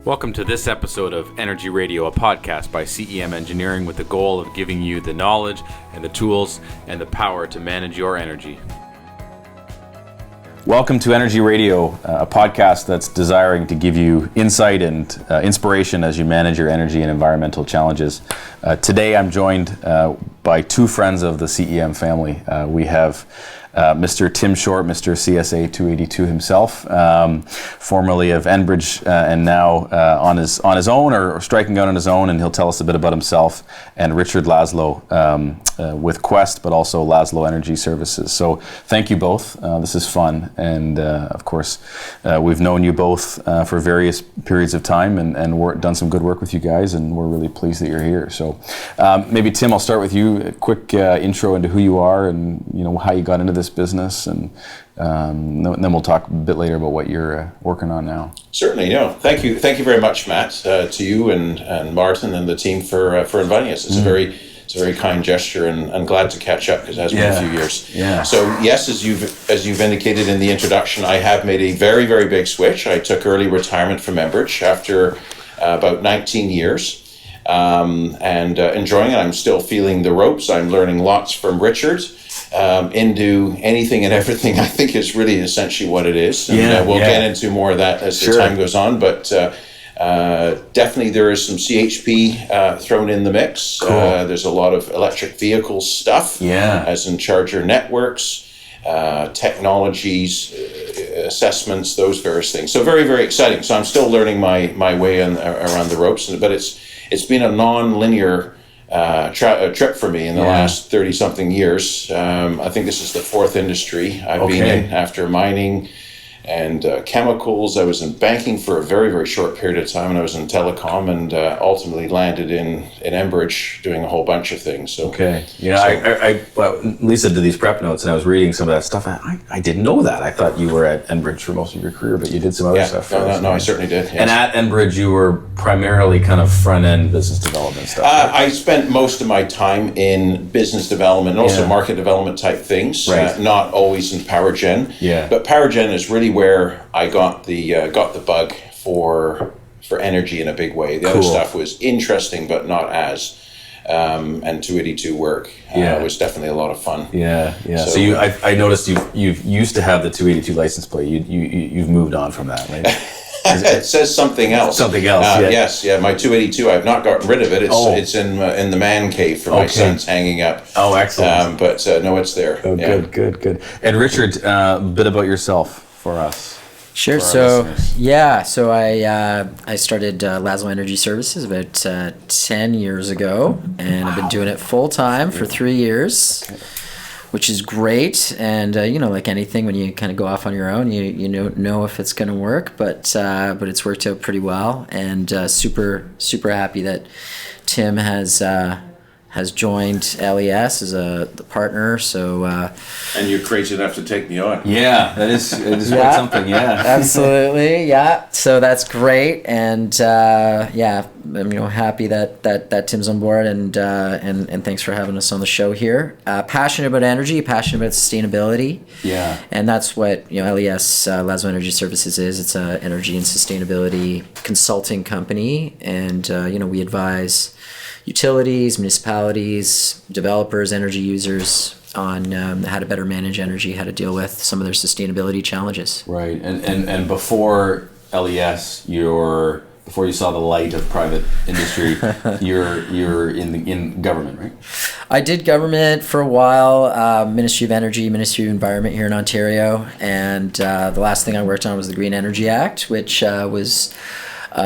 Welcome to this episode of Energy Radio, a podcast by CEM Engineering with the goal of giving you the knowledge and the tools and the power to manage your energy. Welcome to Energy Radio, a podcast that's desiring to give you insight and inspiration as you manage your energy and environmental challenges. Today I'm joined by two friends of the CEM family. We have Mr. Tim Short, Mr. CSA 282 himself, formerly of Enbridge and now on his own or striking out on his own, and he'll tell us a bit about himself, and Richard Laszlo with Quest, but also Laszlo Energy Services. So thank you both. This is fun, and of course we've known you both for various periods of time and done some good work with you guys, and we're really pleased that you're here. So maybe Tim, I'll start with you. A quick intro into who you are and how you got into this business, and then we'll talk a bit later about what you're working on now. Certainly, thank you very much, Matt, to you and Martin and the team for inviting us. It's a very kind gesture, and I'm glad to catch up because it has been a few years. Yeah. So yes, as you've indicated in the introduction, I have made a very, very big switch. I took early retirement from Enbridge after about 19 years. And enjoying it. I'm still feeling the ropes. I'm learning lots from Richard. Into anything and everything, I think is really essentially what it is. And we'll get into more of that as the time goes on. But definitely there is some CHP thrown in the mix. Cool. There's a lot of electric vehicle stuff, as in charger networks, technologies, assessments, those various things. So very, very exciting. So I'm still learning my way around the ropes, but it's been a non-linear trip for me in the last 30-something years. I think this is the fourth industry I've been in after mining and chemicals. I was in banking for a very, very short period of time, and I was in telecom, and ultimately landed in Enbridge doing a whole bunch of things. So, Lisa did these prep notes, and I was reading some of that stuff. I didn't know that. I thought you were at Enbridge for most of your career, but you did some other stuff. No, I certainly did. Yes. And at Enbridge, you were primarily kind of front-end business development stuff. Right? I spent most of my time in business development and also market development type things, not always in power gen. Yeah. But power gen is really where I got the bug for energy in a big way. The other stuff was interesting, but not as. And 282 work was definitely a lot of fun. Yeah. So I noticed you used to have the 282 license plate. You've moved on from that, right? It says something else. Yes, my 282. I've not gotten rid of it. It's in the man cave for my son's hanging up. Oh, excellent. But no, it's there. Oh, good. And Richard, a bit about yourself for us. Sure. So I started Laszlo Energy Services about 10 years ago, and I've been doing it full time for 3 years. Which is great, and like anything, when you kind of go off on your own, you know if it's going to work, but it's worked out pretty well, and super happy that Tim has joined LES as the partner. So and you're crazy enough to take me on. Yeah, it is quite something. Yeah, absolutely. Yeah, so that's great, and I'm happy that Tim's on board, and thanks for having us on the show here. Passionate about energy, passionate about sustainability. Yeah, and that's what LES Laszlo Energy Services is. It's a energy and sustainability consulting company, and we advise utilities, municipalities, developers, energy users on how to better manage energy, how to deal with some of their sustainability challenges. Right, and before LES, before you saw the light of private industry, you're in government, right? I did government for a while, Ministry of Energy, Ministry of Environment here in Ontario, and the last thing I worked on was the Green Energy Act, which was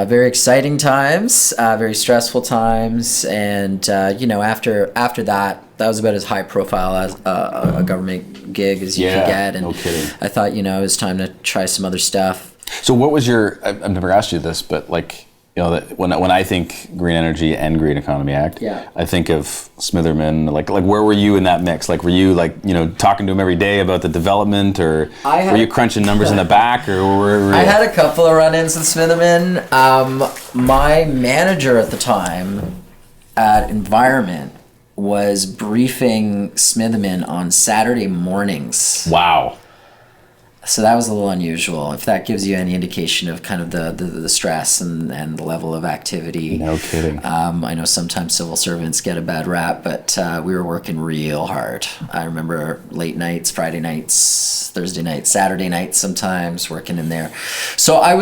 very exciting times, very stressful times, and after that was about as high profile as a government gig as you could get, and no kidding. I thought it was time to try some other stuff. So what was I've never asked you this, but that when I think Green Energy and Green Economy Act, I think of Smitherman. Like where were you in that mix? Like, were you talking to him every day about the development, or were you crunching numbers in the back, or were I had a couple of run-ins with Smitherman. My manager at the time at Environment was briefing Smitherman on Saturday mornings. Wow. So that was a little unusual. If that gives you any indication of kind of the stress and the level of activity. No kidding. I know sometimes civil servants get a bad rap, but we were working real hard. I remember late nights, Friday nights, Thursday nights, Saturday nights sometimes working in there. So I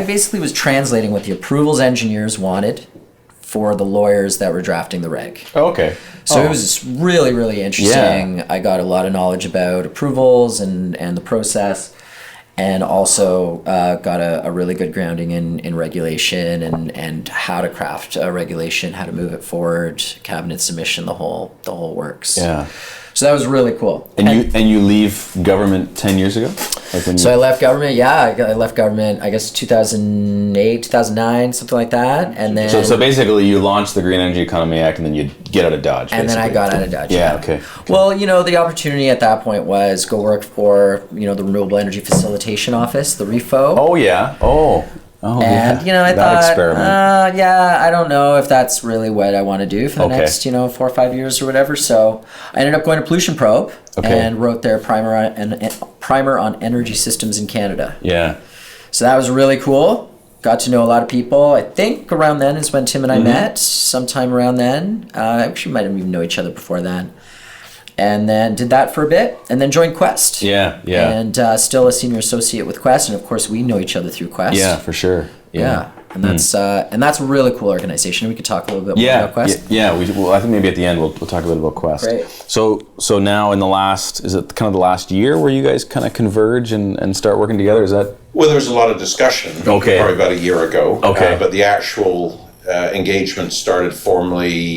basically was translating what the approvals engineers wanted for the lawyers that were drafting the reg. Oh, okay. So it was really, really interesting. Yeah. I got a lot of knowledge about approvals and the process, and also got a really good grounding in regulation and how to craft a regulation, how to move it forward, cabinet submission, the whole works. Yeah. So that was really cool. And you leave government 10 years ago? I left government, I left government, I guess 2008, 2009, something like that. And then... So basically you launched the Green Energy Economy Act and then you get out of Dodge, basically. And then I got out of Dodge. Yeah, okay. Well, the opportunity at that point was go work for, the Renewable Energy Facilitation Office, the REFO. Oh, yeah. Oh, and yeah. I that thought, experiment. I don't know if that's really what I want to do for the next, 4 or 5 years or whatever. So I ended up going to Pollution Probe and wrote their primer on energy systems in Canada. Yeah. So that was really cool. Got to know a lot of people. I think around then is when Tim and I met. Sometime around then. Actually, might have even know each other before then. And then did that for a bit, and then joined Quest. Yeah. And still a senior associate with Quest, and of course we know each other through Quest. Yeah, for sure. Yeah. And that's a really cool organization. We could talk a little bit more about Quest. Yeah. I think maybe at the end we'll talk a bit about Quest. Great. So now in the last, is it kind of the last year where you guys kind of converge and start working together? Is that? Well, there was a lot of discussion. Okay. Probably about a year ago. Okay. But the actual engagement started formally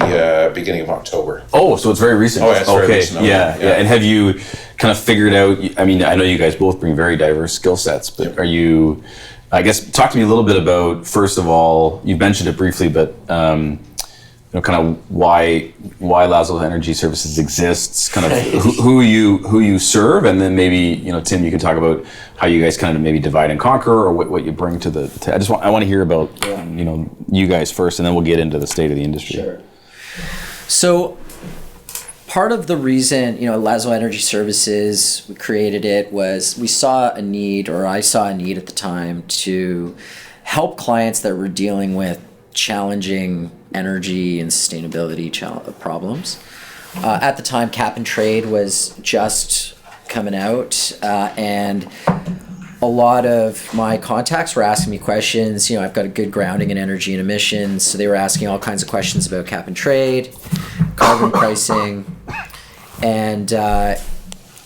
beginning of October. Oh, so it's very recent. Oh, yeah, it's very recent. Yeah. And have you kind of figured out, I mean, I know you guys both bring very diverse skill sets, but are you, I guess, talk to me a little bit about, first of all, you mentioned it briefly, but kind of why Laszlo Energy Services exists, kind of who you serve, and then maybe Tim, you can talk about how you guys kind of maybe divide and conquer, or what you bring to the. I want to hear about you guys first, and then we'll get into the state of the industry. Sure. So part of the reason Laszlo Energy Services, we created it, was I saw a need at the time to help clients that were dealing with challenging energy and sustainability problems. At the time, cap and trade was just coming out, and a lot of my contacts were asking me questions. I've got a good grounding in energy and emissions, so they were asking all kinds of questions about cap and trade, carbon pricing, and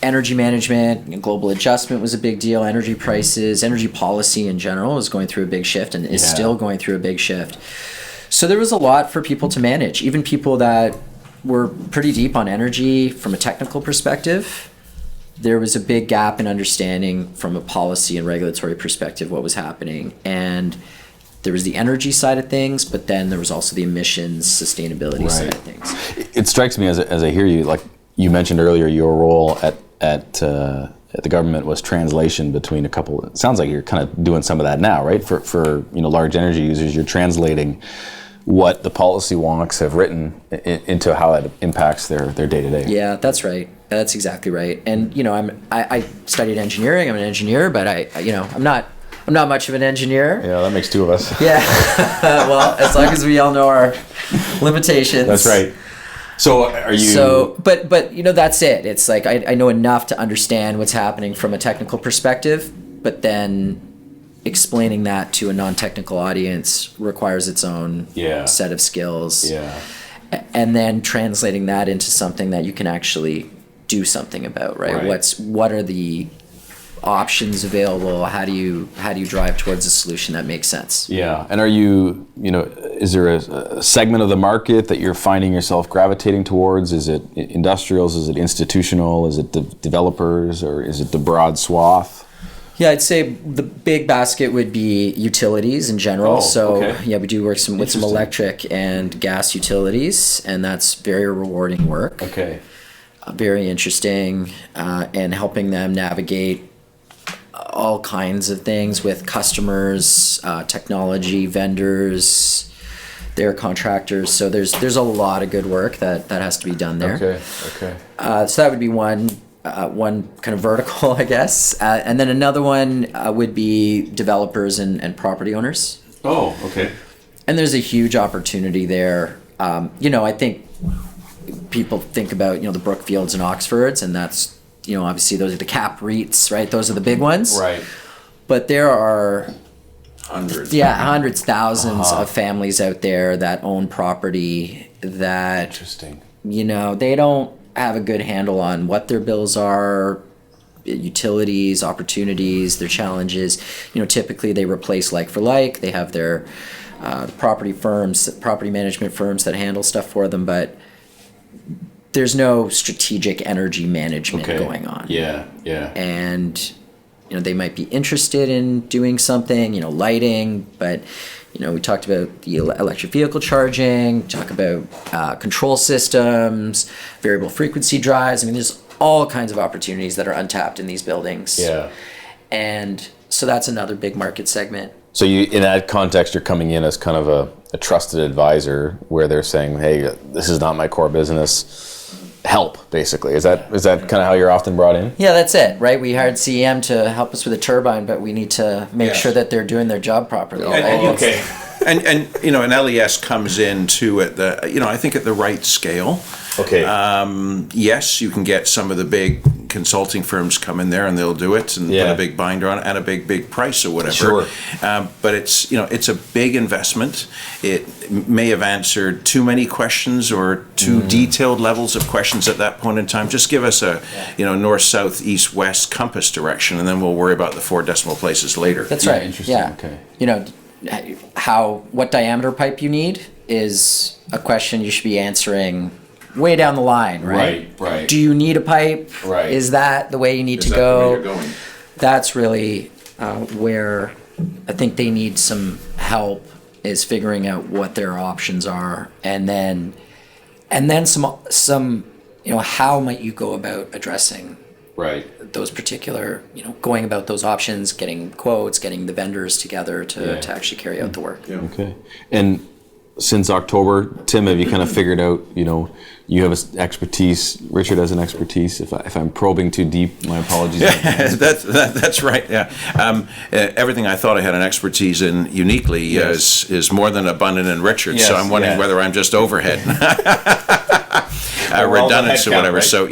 energy management. Global adjustment was a big deal. Energy prices, energy policy in general was going through a big shift, and is still going through a big shift. So there was a lot for people to manage, even people that were pretty deep on energy from a technical perspective. There was a big gap in understanding from a policy and regulatory perspective what was happening. And there was the energy side of things, but then there was also the emissions, sustainability side of things. It strikes me as I hear you, like you mentioned earlier, your role at the government was translation between a couple. It sounds like you're kind of doing some of that now, right? For large energy users, you're translating what the policy wonks have written into how it impacts their day-to-day. Yeah, that's right. That's exactly right. And I studied engineering. I'm an engineer, but I'm not much of an engineer. Yeah, that makes two of us. Yeah. Well, as long as we all know our limitations. That's right. So are you? So, but that's it. It's like I know enough to understand what's happening from a technical perspective, but then explaining that to a non-technical audience requires its own set of skills. Yeah. And then translating that into something that you can actually do something about, right? What are the options available? How do you drive towards a solution that makes sense? Yeah. And are you, is there a segment of the market that you're finding yourself gravitating towards? Is it industrials? Is it institutional? Is it developers? Or is it the broad swath? Yeah, I'd say the big basket would be utilities in general. We do work with some electric and gas utilities, and that's very rewarding work. Okay. Very interesting, and helping them navigate all kinds of things with customers, technology vendors, their contractors. So there's a lot of good work that has to be done there. Okay. So that would be one. one kind of vertical, I guess. And then another one would be developers and property owners. Oh, okay. And there's a huge opportunity there. I think people think about, the Brookfields and Oxfords, and that's, obviously those are the cap REITs, right? Those are the big ones. Right. But there are Hundreds. Yeah, hundreds, thousands of families out there that own property that, Interesting. They don't have a good handle on what their bills are, utilities, opportunities, their challenges. Typically they replace like for like. They have their property management firms that handle stuff for them, but there's no strategic energy management going on. Yeah. And they might be interested in doing something, lighting, but we talked about the electric vehicle charging, talk about control systems, variable frequency drives. There's all kinds of opportunities that are untapped in these buildings. Yeah. And so that's another big market segment. So in that context, you're coming in as kind of a trusted advisor where they're saying, hey, this is not my core business. Help, basically. Is that kind of how you're often brought in? Yeah, that's it, right? We hired CEM to help us with a turbine, but we need to make sure that they're doing their job properly. And an LES comes in too at the, I think at the right scale. Okay. Yes, you can get some of the big consulting firms come in there and they'll do it and put a big binder on it at a big price or whatever. Sure. But it's a big investment. It may have answered too many questions or too detailed levels of questions at that point in time. Just give us a north, south, east, west compass direction, and then we'll worry about the 4 decimal places later. That's right. Interesting. Yeah. Okay. What diameter pipe you need is a question you should be answering way down the line, right? Right. Do you need a pipe? Right. Is that the way you need to Is that go? the way you're going? That's really where I think they need some help, is figuring out what their options are, and then some how might you go about addressing those particular, going about those options, getting quotes, getting the vendors together to actually carry out the work. Yeah. Okay. And since October, Tim, have you kind of figured out, you have an expertise, Richard has an expertise. If I'm probing too deep, my apologies. That's right. Yeah. Everything I thought I had an expertise in uniquely is more than abundant in Richard. Yes, so I'm wondering whether I'm just overhead. Redundance or whatever. Right? So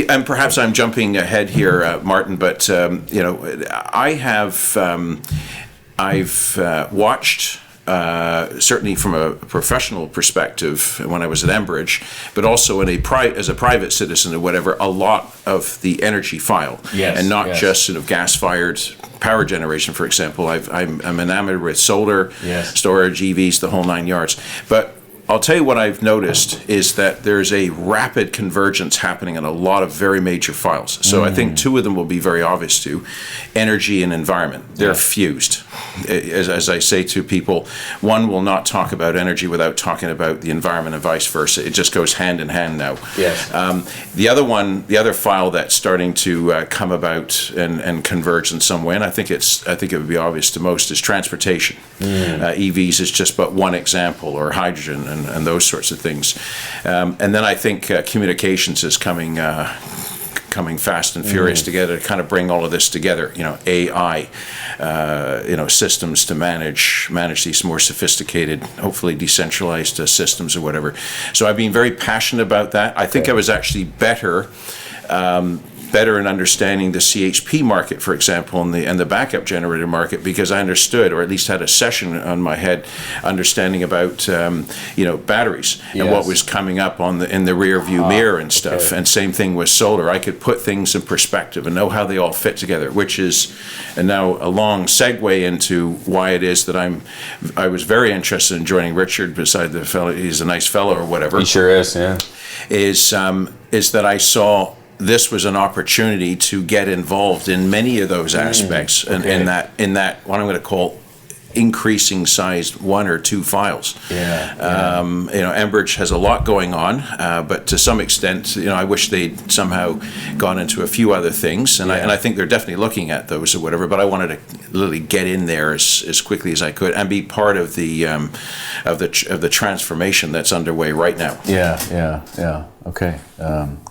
and perhaps I'm jumping ahead here, Martin, but I've watched. Certainly from a professional perspective when I was at Enbridge, but also as a private citizen or whatever, a lot of the energy file, and not just sort of gas-fired power generation, for example. I'm enamored with solar, storage, EVs, the whole 9 yards. But I'll tell you what I've noticed is that there's a rapid convergence happening in a lot of very major files. So I think 2 of them will be very obvious to energy and environment. They're fused. As I say to people, one will not talk about energy without talking about the environment and vice versa. It just goes hand in hand now. Yes. The other file that's starting to come about and converge in some way, and I think it would be obvious to most, is transportation. EVs is just but one example, or hydrogen and those sorts of things. And then I think communications is coming fast and furious together to kind of bring all of this together. AI, systems to manage these more sophisticated, hopefully decentralized systems or whatever. So I've been very passionate about that. I think I was actually better in understanding the CHP market, for example, and the backup generator market, because I understood, or at least had a session on my head, understanding about batteries and what was coming up in the rear view mirror and stuff. And same thing with solar. I could put things in perspective and know how they all fit together, which is now a long segue into why it is that I was very interested in joining Richard. Beside the fellow, he's a nice fellow or whatever. He sure is. Yeah. Is that I saw this was an opportunity to get involved in many of those aspects, and in that what I'm going to call increasing sized 1 or 2 files. Enbridge has a lot going on, but to some extent, I wish they'd somehow gone into a few other things, and I think they're definitely looking at those or whatever. But I wanted to literally get in there as quickly as I could and be part of the transformation that's underway right now. Yeah. Okay.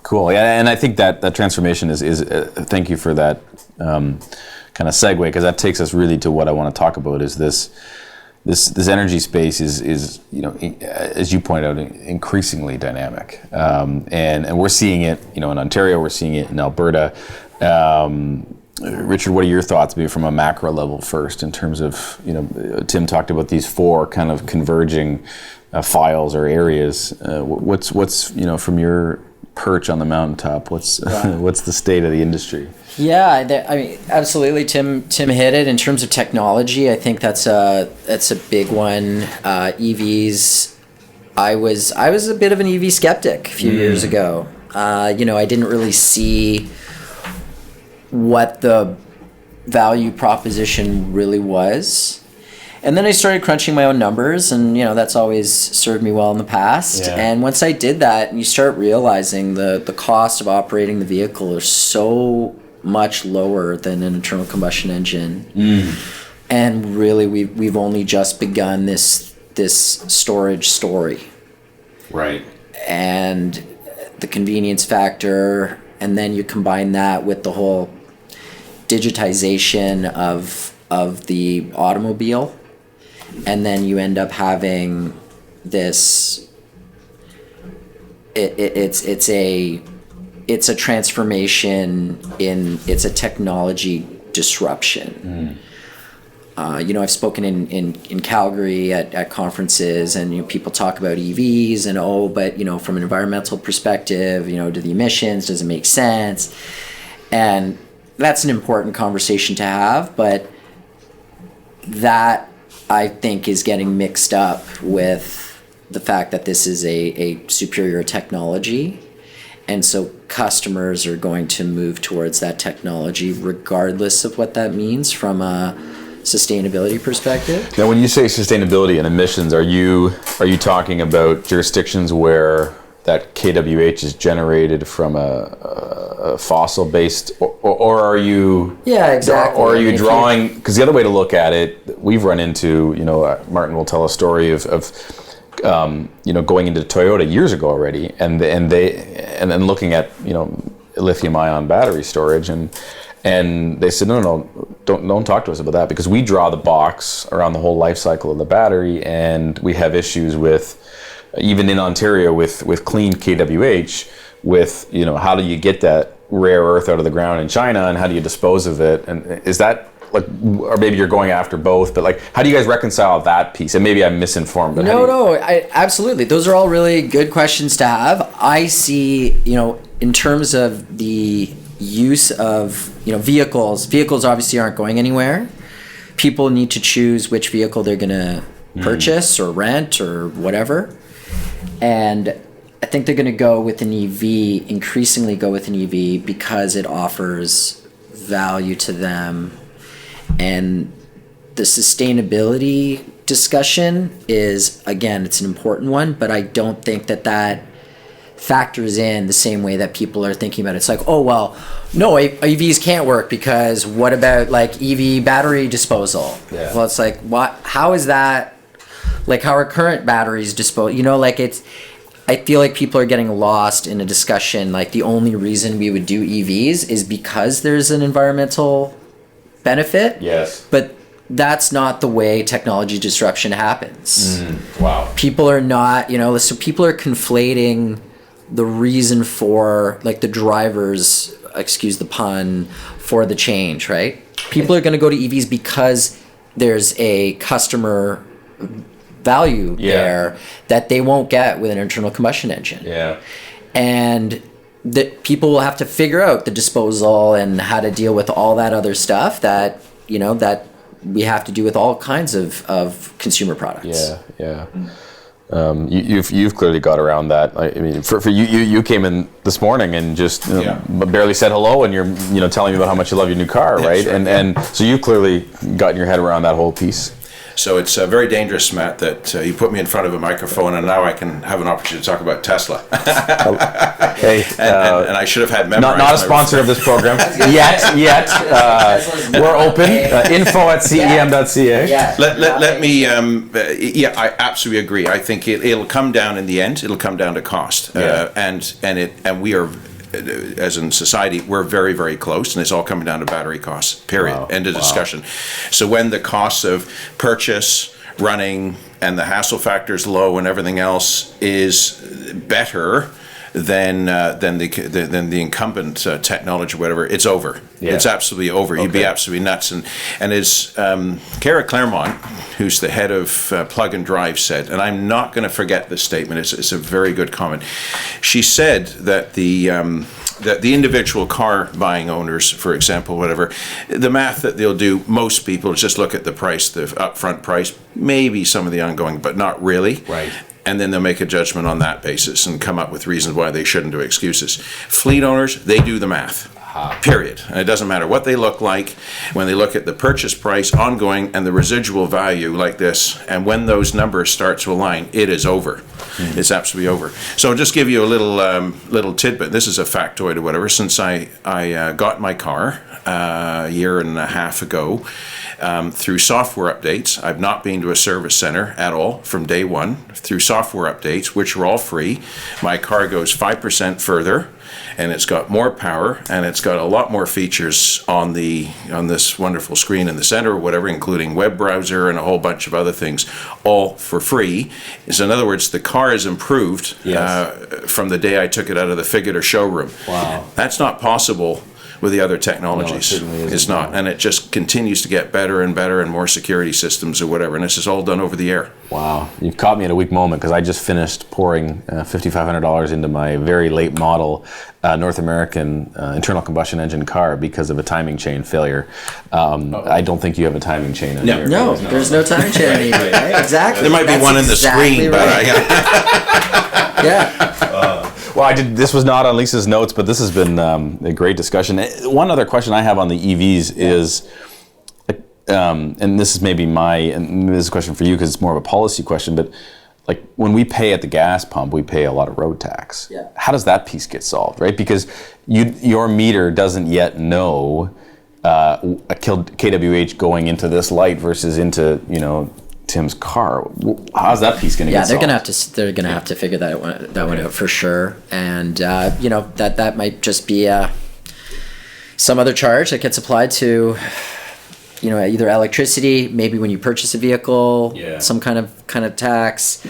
Cool. Yeah, and I think that transformation is thank you for that. Kind of segue, because that takes us really to what I want to talk about. Is this energy space is as you point out, increasingly dynamic, and we're seeing it in Ontario, we're seeing it in Alberta. Richard, what are your thoughts, maybe from a macro level first, in terms of Tim talked about these 4 kind of converging files or areas. What's from your perch on the mountaintop, what's the state of the industry? Yeah, I mean, absolutely. Tim hit it in terms of technology. I think that's a big one. EVs. I was a bit of an EV skeptic a few years ago. I didn't really see what the value proposition really was. And then I started crunching my own numbers, and that's always served me well in the past. Yeah. And once I did that, you start realizing the cost of operating the vehicle is so much lower than an internal combustion engine. And really, we've only just begun this storage story. Right. And the convenience factor, and then you combine that with the whole digitization of the automobile, and then you end up having this. It's a transformation it's a technology disruption. I've spoken in Calgary at conferences, and people talk about EVs and but from an environmental perspective, do the emissions, does it make sense? And that's an important conversation to have, but that I think is getting mixed up with the fact that this is a superior technology. And so customers are going to move towards that technology regardless of what that means from a sustainability perspective. Now, when you say sustainability and emissions, are you talking about jurisdictions where that kWh is generated from a fossil-based, or are you? Yeah, exactly. Or are you drawing? Because the other way to look at it, we've run into. Martin will tell a story of going into Toyota years ago already, and then looking at lithium-ion battery storage, and they said no, don't talk to us about that, because we draw the box around the whole life cycle of the battery, and we have issues with, even in Ontario, with clean kWh, with how do you get that rare earth out of the ground in China, and how do you dispose of it? And is that or maybe you're going after both, but how do you guys reconcile that piece? And maybe I'm misinformed, but absolutely. Those are all really good questions to have. I see, in terms of the use of, vehicles obviously aren't going anywhere. People need to choose which vehicle they're going to purchase or rent or whatever. And I think they're going to go with an EV, increasingly go with an EV, because it offers value to them. And the sustainability discussion is, again, it's an important one, but I don't think that factors in the same way that people are thinking about it. It's like, oh, well, no, EVs can't work because what about EV battery disposal? Yeah. Well, it's like, what? How is that? How are current batteries disposed? I feel like people are getting lost in a discussion. The only reason we would do EVs is because there's an environmental benefit. Yes. But that's not the way technology disruption happens. Wow. People are not, so people are conflating the reason for, the drivers, excuse the pun, for the change, right? People are going to go to EVs because there's a customer value there that they won't get with an internal combustion engine. Yeah. And that people will have to figure out the disposal and how to deal with all that other stuff that that we have to do with all kinds of consumer products. Yeah. You've clearly got around that. I mean, for you came in this morning and just barely said hello, and you're telling me about how much you love your new car, right? Sure. And so you've clearly gotten your head around that whole piece. So it's very dangerous, Matt, that you put me in front of a microphone and now I can have an opportunity to talk about Tesla. Hey, and I should have had memorized. Not a sponsor of this program yet. We're open. info@cem.ca. Let me. I absolutely agree. I think it'll come down in the end. It'll come down to cost, and we are. As in society, we're very, very close, and it's all coming down to battery costs, period. Wow. End of discussion. So when the costs of purchase, running, and the hassle factor is low and everything else is better than the incumbent technology or whatever, it's over. Yeah. It's absolutely over. Okay. You'd be absolutely nuts. And as Cara Claremont, who's the head of Plug and Drive, said, and I'm not going to forget this statement, it's a very good comment. She said that the individual car buying owners, for example, whatever, the math that they'll do, most people just look at the price, the upfront price, maybe some of the ongoing, but not really. Right. And then they'll make a judgment on that basis and come up with reasons why they shouldn't do excuses. Fleet owners, they do the math. Period. And it doesn't matter what they look like when they look at the purchase price, ongoing, and the residual value like this. And when those numbers start to align, it is over. It's absolutely over. So I'll just give you a little tidbit. This is a factoid or whatever. Since I got my car a year and a half ago, through software updates, I've not been to a service center at all from day one. Through software updates, which were all free, my car goes 5% further, and it's got more power, and it's got a lot more features on this wonderful screen in the center or whatever, including web browser and a whole bunch of other things, all for free. So in other words, the car is improved from the day I took it out of the Figueter showroom. Wow. That's not possible with the other technologies. No, it's not. And it just continues to get better and better and more security systems or whatever. And this is all done over the air. Wow. You've caught me at a weak moment because I just finished pouring $5,500 into my very late model North American internal combustion engine car because of a timing chain failure. I don't think you have a timing chain in here. No, there's no timing chain in here. Right? Exactly. There might be one in the screen, but right. Yeah. Well, this was not on Lisa's notes, but this has been a great discussion. One other question I have on the EVs is, and this is maybe this is a question for you because it's more of a policy question, but like when we pay at the gas pump, we pay a lot of road tax. Yeah. How does that piece get solved, right? Because your meter doesn't yet know a kWh going into this light versus into, Tim's car. How's that piece going to get solved? They're gonna have to figure that one out for sure. And that might just be some other charge that gets applied to either electricity, maybe when you purchase a vehicle, some kind of tax.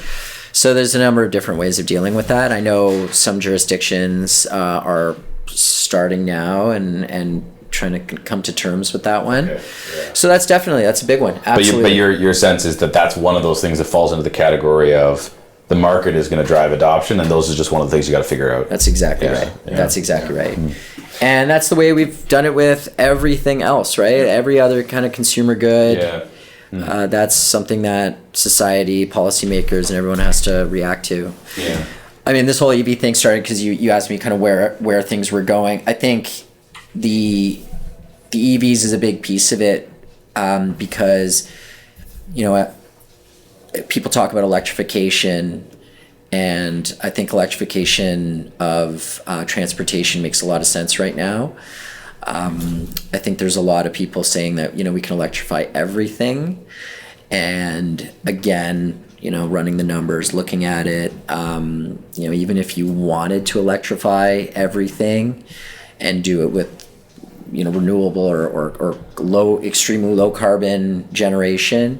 So there's a number of different ways of dealing with that. I know some jurisdictions are starting now and trying to come to terms with that one. Okay. Yeah. So that's a big one. Absolutely. But your sense is that that's one of those things that falls into the category of the market is going to drive adoption, and those is just one of the things you got to figure out. That's exactly right. Yeah. That's exactly right. Mm-hmm. And that's the way we've done it with everything else, right? Every other kind of consumer good. Yeah. Mm-hmm. That's something that society, policymakers, and everyone has to react to. Yeah. I mean, this whole EV thing started because you asked me kind of where things were going. I think the EVs is a big piece of it because people talk about electrification, and I think electrification of transportation makes a lot of sense right now. I think there's a lot of people saying that we can electrify everything, and again, running the numbers, looking at it, even if you wanted to electrify everything and do it with renewable or extremely low carbon generation,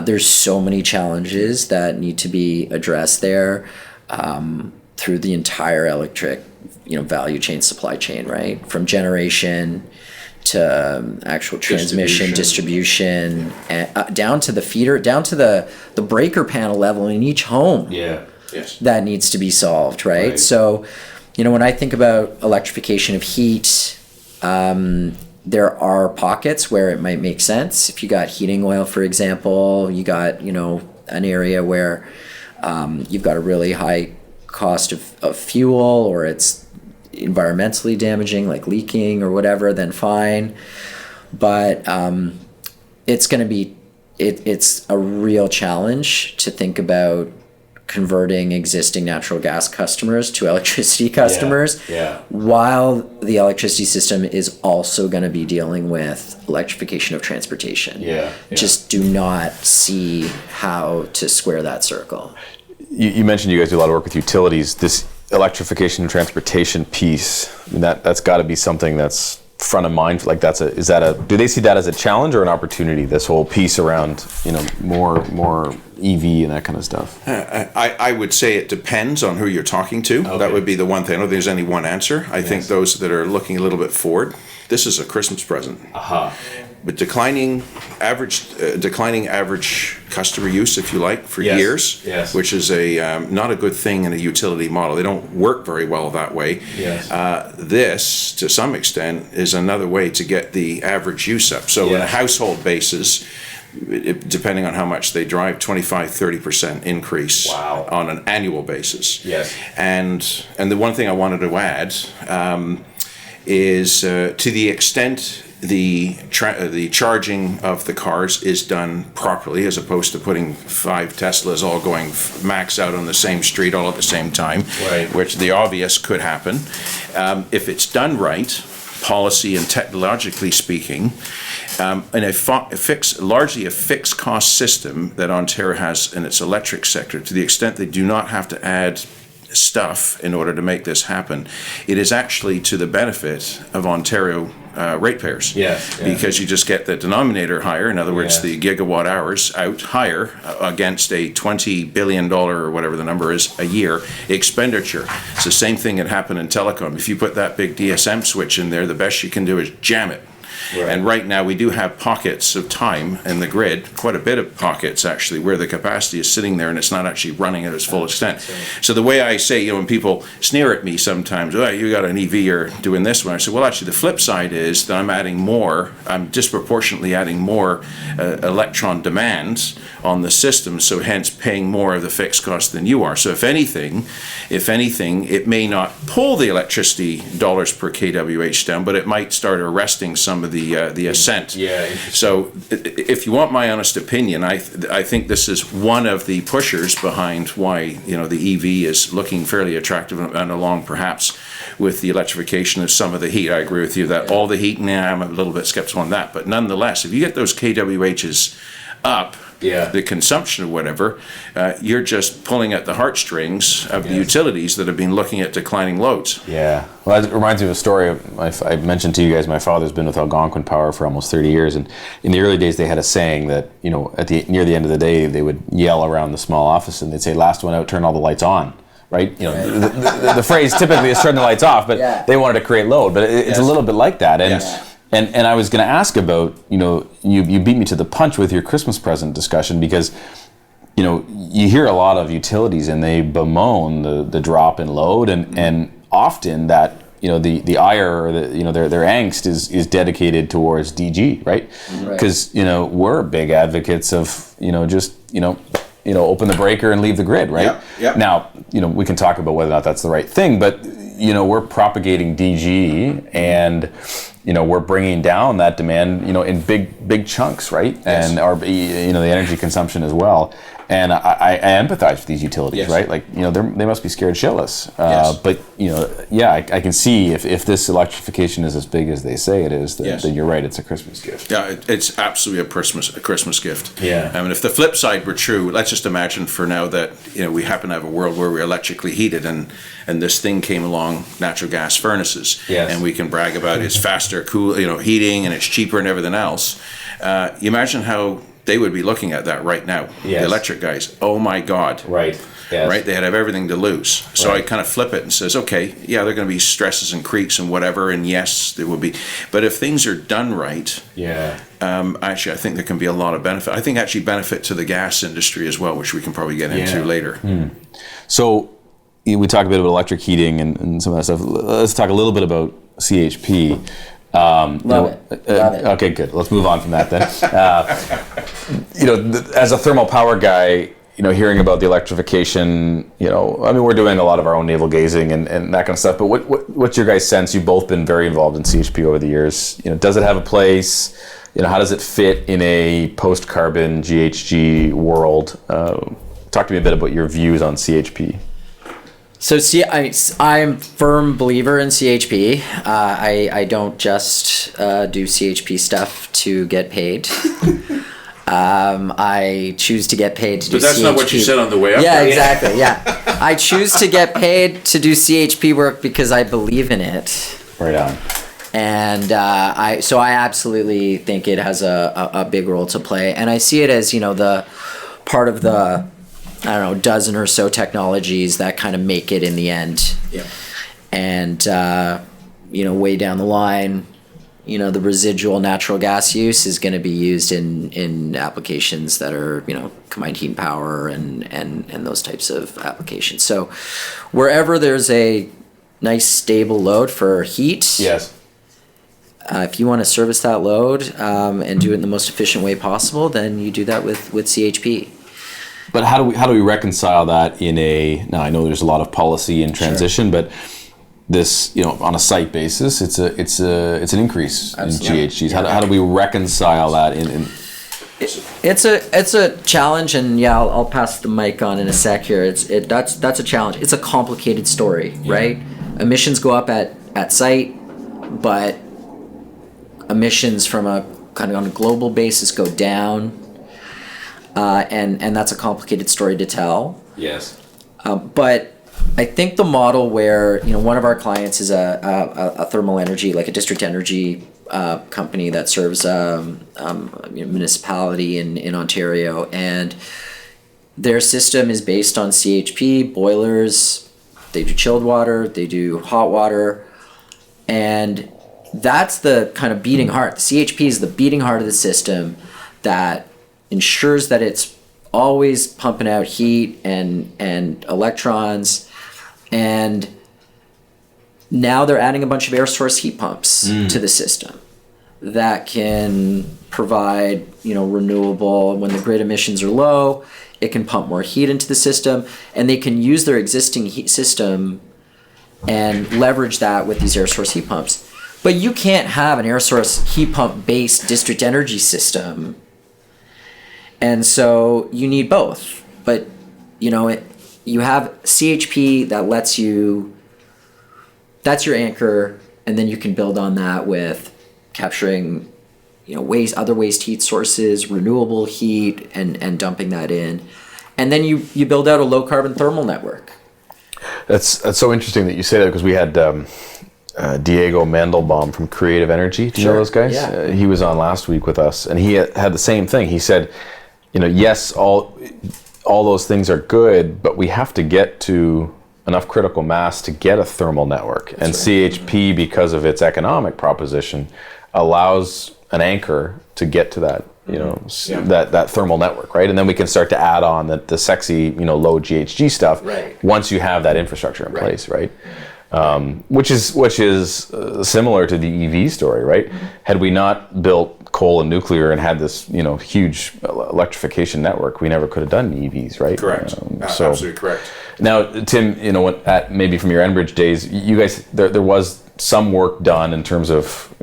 there's so many challenges that need to be addressed there through the entire electric value chain, supply chain, right, from generation to actual transmission, distribution, and, down to the feeder, down to the breaker panel level in each home. That needs to be solved, right? So when I think about electrification of heat, there are pockets where it might make sense. If you got heating oil, for example, you got, an area where you've got a really high cost of fuel, or it's environmentally damaging, like leaking or whatever, then fine. But it's going to be it's a real challenge to think about converting existing natural gas customers to electricity customers while the electricity system is also going to be dealing with electrification of transportation. Just do not see how to square that circle. You mentioned you guys do a lot of work with utilities. This electrification of transportation piece, that's got to be something that's front of mind. Like do they see that as a challenge or an opportunity, this whole piece around, more EV and that kind of stuff? I would say it depends on who you're talking to. Okay. That would be the one thing. I don't think there's any one answer. I think those that are looking a little bit forward, this is a Christmas present. But declining average customer use, if you like, for years, which is not a good thing in a utility model. They don't work very well that way. This, to some extent, is another way to get the average use up. So on a household basis, depending on how much they drive, 25-30% increase on an annual basis. And the one thing I wanted to add is to the extent the charging of the cars is done properly, as opposed to putting 5 Teslas all going max out on the same street all at the same time, which the obvious could happen. If it's done right, policy and technologically speaking, and largely a fixed cost system that Ontario has in its electric sector, to the extent they do not have to add stuff in order to make this happen, it is actually to the benefit of Ontario ratepayers. Because you just get the denominator higher, in other words, the gigawatt hours out higher against a $20 billion or whatever the number is a year expenditure. It's the same thing that happened in telecom. If you put that big DSM switch in there, the best you can do is jam it. And right now we do have pockets of time in the grid, quite a bit of pockets actually, where the capacity is sitting there and it's not actually running at its full extent. So the way I say, when people sneer at me sometimes, you got an EV, you're doing this one. I say, well, actually the flip side is that I'm disproportionately adding more electron demands on the system, so hence paying more of the fixed cost than you are. So if anything, it may not pull the electricity dollars per kWh down, but it might start arresting some of the ascent. So if you want my honest opinion, I think this is one of the pushers behind why the EV is looking fairly attractive, and along perhaps with the electrification of some of the heat. I agree with you that all the heat, I'm a little bit skeptical on that, but nonetheless, if you get those kWhs up, the consumption or whatever, you're just pulling at the heartstrings of the utilities that have been looking at declining loads. Well, it reminds me of a story. I mentioned to you guys, my father's been with Algonquin Power for almost 30 years, and in the early days they had a saying that, near the end of the day, they would yell around the small office and they'd say, "Last one out, turn all the lights on." Right? The phrase typically is turn the lights off, but they wanted to create load. But it's a little bit like that. And I was going to ask about, you beat me to the punch with your Christmas present discussion, because, you hear a lot of utilities and they bemoan the drop in load, and often that, the ire or their angst is dedicated towards DG, right? Because, we're big advocates of, open the breaker and leave the grid, right? Now, we can talk about whether or not that's the right thing, but, we're propagating DG, and we're bringing down that demand, in big chunks, right? And our, the energy consumption as well. And I empathize with these utilities, right? Like, they must be scared shitless. But, I can see if this electrification is as big as they say it is, then you're right, it's a Christmas gift. Yeah, it's absolutely a Christmas gift. I mean, if the flip side were true, let's just imagine for now that, we happen to have a world where we're electrically heated, and this thing came along, natural gas furnaces, and we can brag about it's faster, heating, and it's cheaper and everything else. You imagine how they would be looking at that right now. The electric guys, oh my God. Right. They'd have everything to lose. So I kind of flip it and says, okay, there are going to be stresses and creaks and whatever, and yes, there will be. But if things are done right, actually, I think there can be a lot of benefit. I think actually benefit to the gas industry as well, which we can probably get into later. So we talk a bit about electric heating and some of that stuff. Let's talk a little bit about CHP. Love it. Okay, good. Let's move on from that then. As a thermal power guy, hearing about the electrification, we're doing a lot of our own navel gazing and that kind of stuff. But what's your guys' sense? You've both been very involved in CHP over the years. Does it have a place? how does it fit in a post-carbon GHG world? Talk to me a bit about your views on CHP. So I'm a firm believer in CHP. I don't just do CHP stuff to get paid. I choose to get paid to do CHP. But that's not what you said on the way up. Yeah, exactly. Yeah, I choose to get paid to do CHP work because I believe in it. Right on. And I absolutely think it has a big role to play, and I see it as the part of the dozen or so technologies that kind of make it in the end. Yeah. And way down the line, the residual natural gas use is going to be used in applications that are combined heat and power and those types of applications. So wherever there's a nice stable load for heat, Yes. If you want to service that load and do it in the most efficient way possible, then you do that with CHP. But how do we reconcile that now I know there's a lot of policy in transition, but this, on a site basis, it's an increase Absolutely. in GHGs. How do we reconcile that It's a challenge, and I'll pass the mic on in a sec here. That's a challenge. It's a complicated story, right? Emissions go up at site, but emissions from a kind of on a global basis go down, and that's a complicated story to tell. Yes. But I think the model where one of our clients is a thermal energy, like a district energy company that serves municipality in Ontario, and their system is based on CHP boilers. They do chilled water, they do hot water, and that's the kind of beating heart. The CHP is the beating heart of the system that ensures that it's always pumping out heat and electrons. And now they're adding a bunch of air source heat pumps to the system that can provide, renewable. When the grid emissions are low, it can pump more heat into the system, and they can use their existing heat system and leverage that with these air source heat pumps. But you can't have an air source heat pump based district energy system. And so you need both. But, you have CHP that lets you, that's your anchor, and then you can build on that with capturing, other waste heat sources, renewable heat, and dumping that in. And then you build out a low carbon thermal network. That's so interesting that you say that, because we had Diego Mandelbaum from Creative Energy. Do you know those guys? Yeah. He was on last week with us, and he had the same thing. He said, yes, all those things are good, but we have to get to enough critical mass to get a thermal network. That's and right. CHP, because of its economic proposition, allows an anchor to get to that, that thermal network, right? And then we can start to add on the sexy, low GHG stuff once you have that infrastructure in place, right? Which is similar to the EV story, right? Mm-hmm. Had we not built coal and nuclear and had this, huge electrification network, we never could have done EVs, right? Correct. Absolutely correct. Now, Tim, maybe from your Enbridge days, you guys, there was some work done in terms of,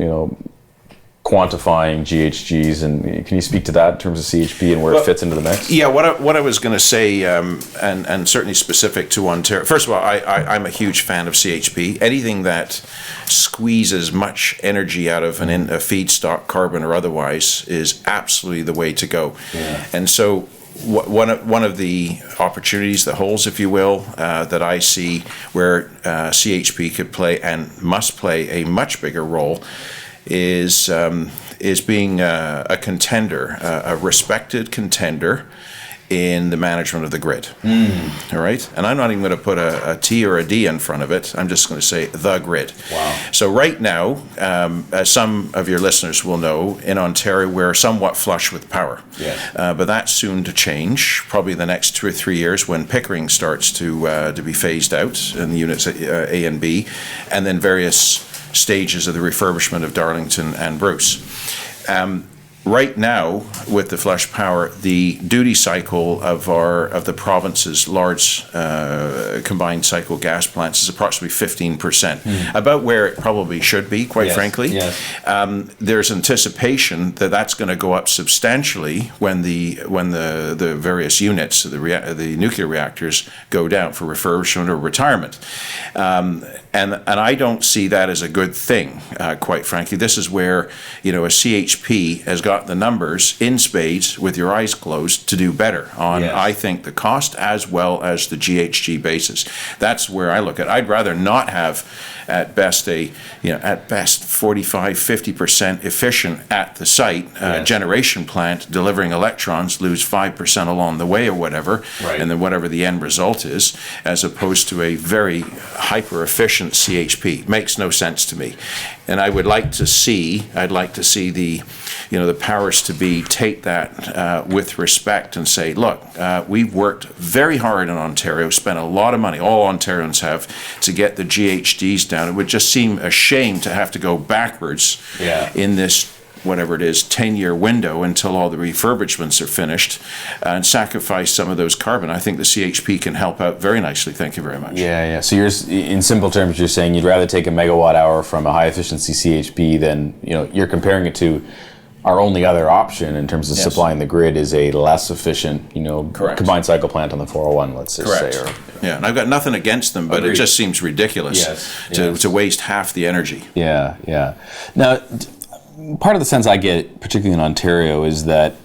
quantifying GHGs, and can you speak to that in terms of CHP and where it fits into the mix? Yeah, what I was going to say, and certainly specific to Ontario. First of all, I'm a huge fan of CHP. Anything that squeezes much energy out of a feedstock, carbon or otherwise, is absolutely the way to go. Yeah. And so one of the opportunities, the holes, if you will, that I see where CHP could play and must play a much bigger role is being a contender, a respected contender in the management of the grid. All right? And I'm not even going to put a T or a D in front of it. I'm just going to say the grid. Wow. So right now, as some of your listeners will know, in Ontario, we're somewhat flush with power. Yes. But that's soon to change, probably the next 2 or 3 years when Pickering starts to be phased out in the units A and B, and then various stages of the refurbishment of Darlington and Bruce. right now, with the flush power, the duty cycle of the province's large combined cycle gas plants is approximately 15%, about where it probably should be, quite frankly. Yes. There's anticipation that that's going to go up substantially when the various units, the nuclear reactors, go down for refurbishment or retirement. And I don't see that as a good thing, quite frankly. This is where, a CHP has got the numbers in spades with your eyes closed to do better on, I think, the cost as well as the GHG basis. That's where I look at it. I'd rather not have at best 45, 50% efficient at the site generation plant delivering electrons, lose 5% along the way or whatever, and then whatever the end result is, as opposed to a very hyper efficient CHP. Makes no sense to me. And I'd like to see the powers to be take that with respect and say, look, we've worked very hard in Ontario, spent a lot of money, all Ontarians have, to get the GHGs down. It would just seem a shame to have to go backwards in this, whatever it is, 10-year window until all the refurbishments are finished and sacrifice some of those carbon. I think the CHP can help out very nicely. Thank you very much. Yeah. So in simple terms, you're saying you'd rather take a megawatt hour from a high efficiency CHP than, you're comparing it to our only other option in terms of supplying the grid is a less efficient, combined cycle plant on the 401, let's just say. And I've got nothing against them, but it just seems ridiculous to waste half the energy. Yeah. Now, part of the sense I get, particularly in Ontario, is that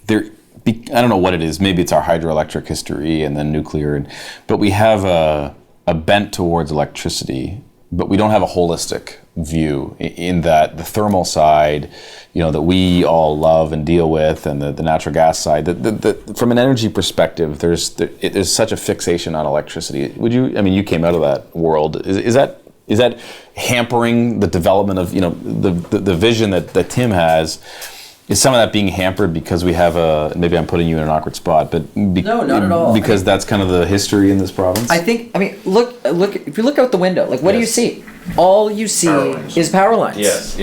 I don't know what it is, maybe it's our hydroelectric history and then nuclear, but we have a bent towards electricity, but we don't have a holistic view in that the thermal side, that we all love and deal with, and the natural gas side. From an energy perspective, there's such a fixation on electricity. You came out of that world. Is that hampering the development of the vision that Tim has? Is some of that being hampered because we have maybe I'm putting you in an awkward spot, but no, not at all. Because that's kind of the history in this province. Look. If you look out the window, what do you see? All you see is power lines. Yes.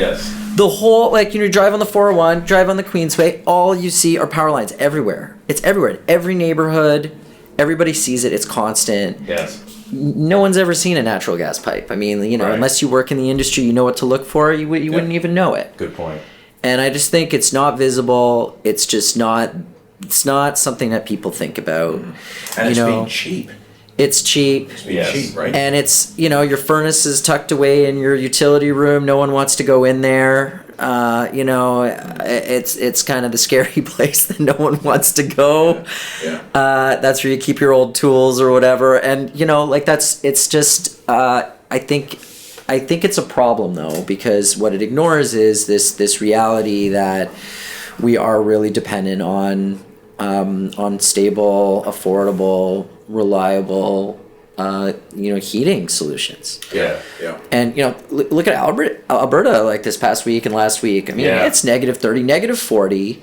The whole, you drive on the 401, drive on the Queensway, all you see are power lines everywhere. It's everywhere. Every neighborhood, everybody sees it. It's constant. Yes. No one's ever seen a natural gas pipe. Unless you work in the industry, you know what to look for. You wouldn't even know it. Good point. And I just think it's not visible. It's just not. It's not something that people think about. And it's being cheap. It's cheap. It's being cheap, right? And it's your furnace is tucked away in your utility room. No one wants to go in there. It's kind of the scary place that no one wants to go. That's where you keep your old tools or whatever. And it's just. I think it's a problem though, because what it ignores is this reality that we are really dependent on stable, affordable, reliable heating solutions. And look at Alberta this past week and last week. It's -30, -40.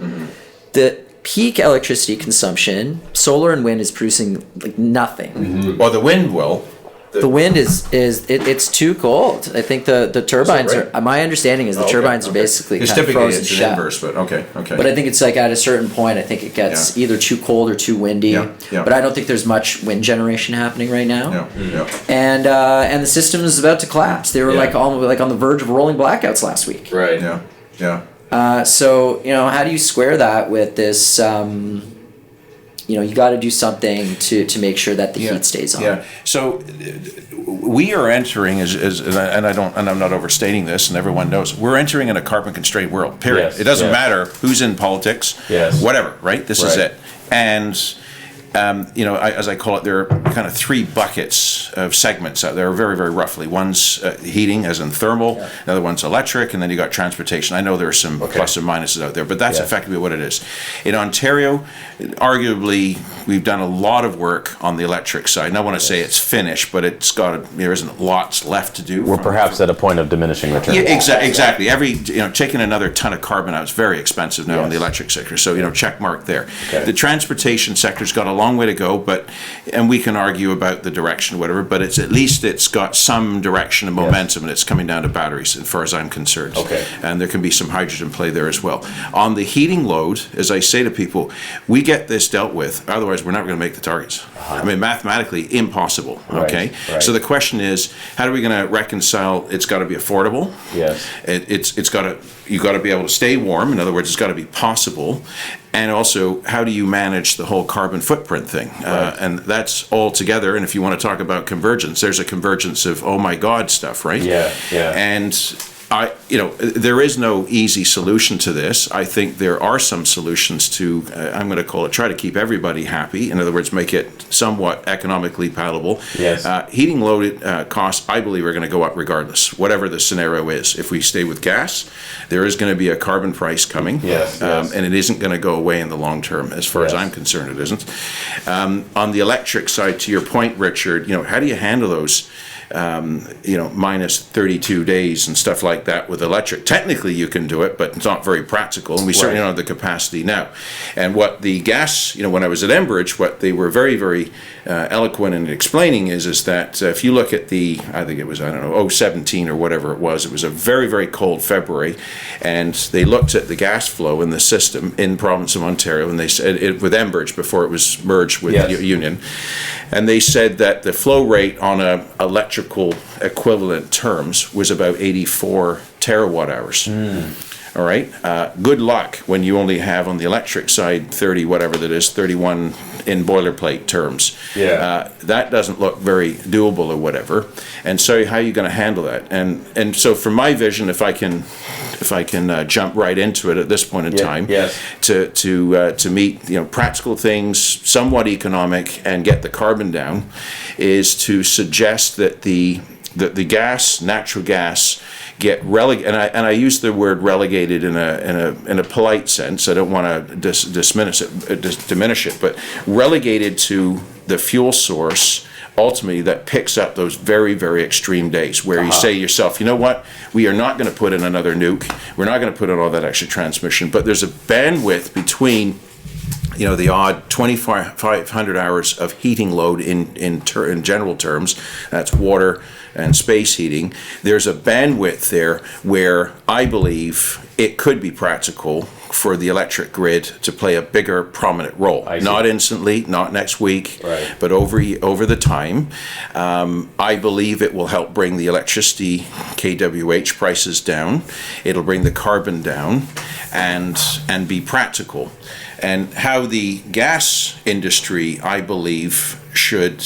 The peak electricity consumption, solar and wind is producing nothing. Well, the wind will. The wind it's too cold. I think the turbines are. My understanding is the turbines are basically kind of frozen shut. It's an inverse, but okay. But I think it's at a certain point. I think it gets either too cold or too windy. But I don't think there's much wind generation happening right now. And the system is about to collapse. They were almost on the verge of rolling blackouts last week. Right. So how do you square that with this? You got to do something to make sure that the heat stays on. So we are entering, and I'm not overstating this, and everyone knows, we're entering in a carbon-constrained world. Period. It doesn't matter who's in politics. Whatever. Right. This is it. And as I call it, there are kind of three buckets of segments out there, very, very roughly. One's heating, as in thermal. Another one's electric, and then you got transportation. I know there are some plus and minuses out there, but that's effectively what it is. In Ontario, arguably, we've done a lot of work on the electric side. And I want to say it's finished, but there isn't lots left to do. We're perhaps at a point of diminishing returns. Exactly. Taking another ton of carbon out is very expensive now in the electric sector. So check mark there. The transportation sector's got a long way to go, and we can argue about the direction, whatever, but at least it's got some direction and momentum, and it's coming down to batteries, as far as I'm concerned. Okay. And there can be some hydrogen play there as well. On the heating load, as I say to people, we get this dealt with, otherwise we're not going to make the targets. I mean, mathematically impossible, okay? Right. So the question is, how are we going to reconcile, it's got to be affordable. Yes. It's got to, you got to be able to stay warm. In other words, it's got to be possible. And also, how do you manage the whole carbon footprint thing? And that's all together. And if you want to talk about convergence, there's a convergence of, oh my God stuff, right? Yeah. And there is no easy solution to this. I think there are some solutions to, I'm going to call it, try to keep everybody happy. In other words, make it somewhat economically palatable. Yes. Heating load costs, I believe, are going to go up regardless, whatever the scenario is. If we stay with gas, there is going to be a carbon price coming. Yes. And it isn't going to go away in the long term, as far as I'm concerned, it isn't. On the electric side, to your point, Richard, how do you handle those? Minus 32 days and stuff like that with electric. Technically you can do it, but it's not very practical, and we certainly don't have the capacity now. And what the gas, when I was at Enbridge, what they were very, very eloquent in explaining is that if you look at I think it was, 2017 or whatever it was a very, very cold February, and they looked at the gas flow in the system in the province of Ontario, and they said, with Enbridge before it was merged with Union, and they said that the flow rate on a electrical equivalent terms was about 84 terawatt hours. All right. Good luck when you only have on the electric side 30, whatever that is, 31 in boilerplate terms. That doesn't look very doable or whatever. And so how are you going to handle that? And so from my vision, if I can jump right into it at this point in time, to meet practical things, somewhat economic, and get the carbon down, is to suggest that the natural gas get relegated, and I use the word relegated in a polite sense. I don't want to diminish it, but relegated to the fuel source ultimately that picks up those very, very extreme days where you say to yourself, you know what, we are not going to put in another nuke, we're not going to put in all that extra transmission, but there's a bandwidth between the odd 2,500 hours of heating load in general terms, that's water and space heating. There's a bandwidth there where I believe it could be practical for the electric grid to play a bigger prominent role. Not instantly, not next week, but over the time. I believe it will help bring the electricity kWh prices down. It'll bring the carbon down and be practical. And how the gas industry, I believe, should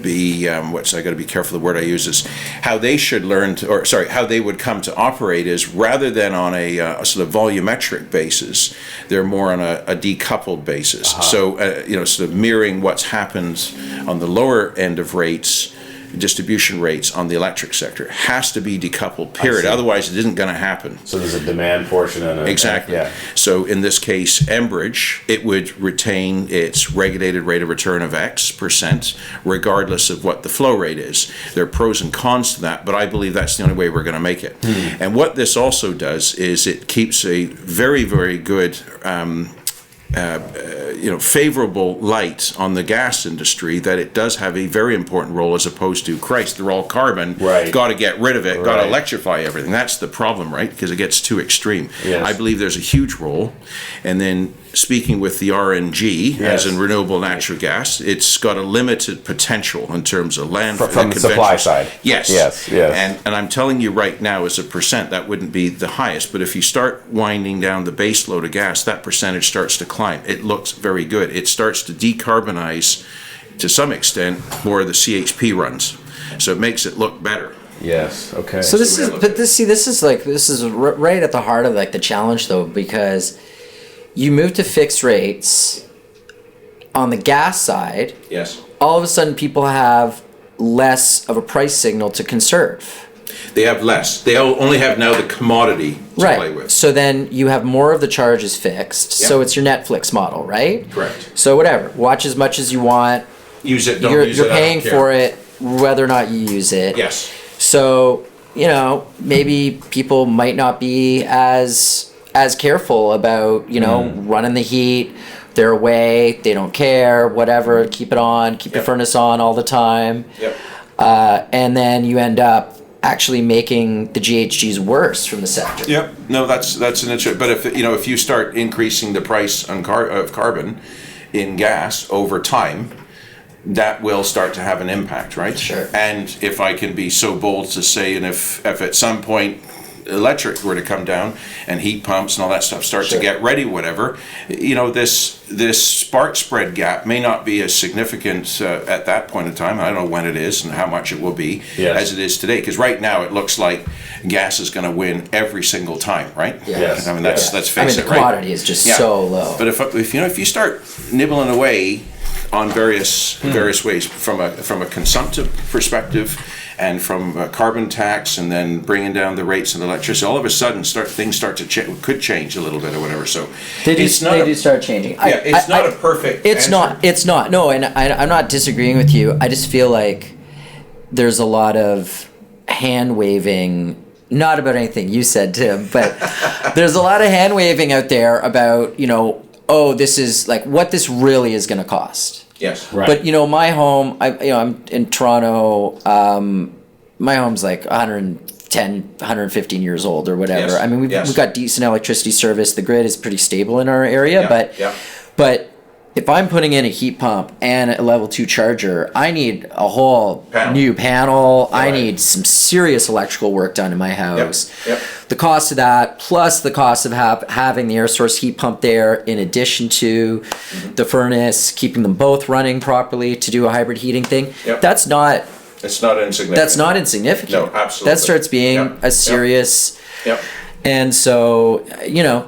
be, I got to be careful the word I use, is how they should learn how they would come to operate is, rather than on a sort of volumetric basis, they're more on a decoupled basis. So, sort of mirroring what's happened on the lower end of rates, distribution rates on the electric sector has to be decoupled, period. Otherwise it isn't going to happen. So there's a demand portion and exactly. So in this case, Enbridge, it would retain its regulated rate of return of X% regardless of what the flow rate is. There are pros and cons to that, but I believe that's the only way we're going to make it. And what this also does is it keeps a very, very good favorable light on the gas industry, that it does have a very important role, as opposed to, Christ, they're all carbon, got to get rid of it, got to electrify everything. That's the problem, right? Because it gets too extreme. I believe there's a huge role. And then speaking with the RNG, as in renewable natural gas, it's got a limited potential in terms of land from the supply side. Yes. And I'm telling you right now, as a percent, that wouldn't be the highest, but if you start winding down the base load of gas, that percentage starts to climb. It looks very good. It starts to decarbonize to some extent more of the CHP runs, so it makes it look better. Yes. Okay. So this is right at the heart of the challenge, though, because you move to fixed rates on the gas side. Yes. All of a sudden, people have less of a price signal to conserve. They have less. They only have now the commodity to play with. So then you have more of the charges fixed. Yep. So it's your Netflix model, right? Correct. So whatever, watch as much as you want. Use it. Don't use it. You're paying for it, whether or not you use it. Yes. So maybe people might not be as careful about running the heat, they're away, they don't care, whatever, keep it on, keep the furnace on all the time. Yep. And then you end up actually making the GHGs worse from the sector. Yep. No, that's an interesting. But if you start increasing the price of carbon in gas over time, that will start to have an impact, right? Sure. And if I can be so bold to say, and if at some point electric were to come down and heat pumps and all that stuff start to get ready, whatever, this spark spread gap may not be as significant at that point in time. I don't know when it is and how much it will be as it is today. Because right now it looks like gas is going to win every single time, right? Yes. I mean, let's face it, the commodity is just so low. But if you start nibbling away on various ways from a consumptive perspective, and from carbon tax, and then bringing down the rates on electricity, all of a sudden things could change a little bit or whatever. So they do start changing. It's not a perfect. It's answer. It's not. No, and I'm not disagreeing with you. I just feel like there's a lot of hand waving. Not about anything you said, Tim, but there's a lot of hand waving out there about this is like what this really is going to cost. Yes. Right. But my home, I'm in Toronto. My home's like 110, 115 years old or whatever. Yes. I mean, we've got decent electricity service. The grid is pretty stable in our area, but if I'm putting in a heat pump and a level 2 charger, I need a whole new panel. Right. I need some serious electrical work done in my house. Yep. The cost of that, plus the cost of having the air source heat pump there, in addition to the furnace, keeping them both running properly to do a hybrid heating thing. Yep. It's not insignificant. That's not insignificant. No, absolutely. That starts being a serious. Yep. And so,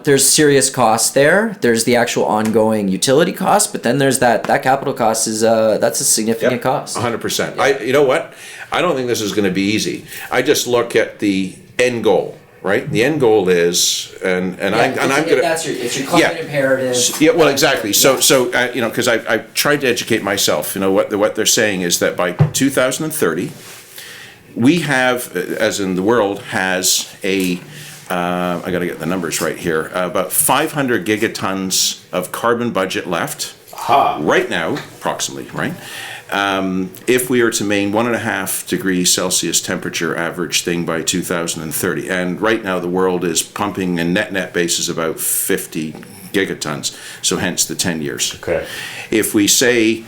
there's serious costs there. There's the actual ongoing utility cost, but then there's that capital cost that's a significant cost. 100%. Yeah. You know what? I don't think this is going to be easy. I just look at the end goal, right? The end goal is, I'm going to. It's your climate imperative. Yeah, well, exactly. So because I tried to educate myself. What they're saying is that by 2030, we have, as in the world, has a I got to get the numbers right here. About 500 gigatons of carbon budget left right now, approximately, right? If we are to maintain 1.5 degrees Celsius temperature average thing by 2030. And right now the world is pumping a net basis about 50 gigatons, so hence the 10 years. Okay. If we say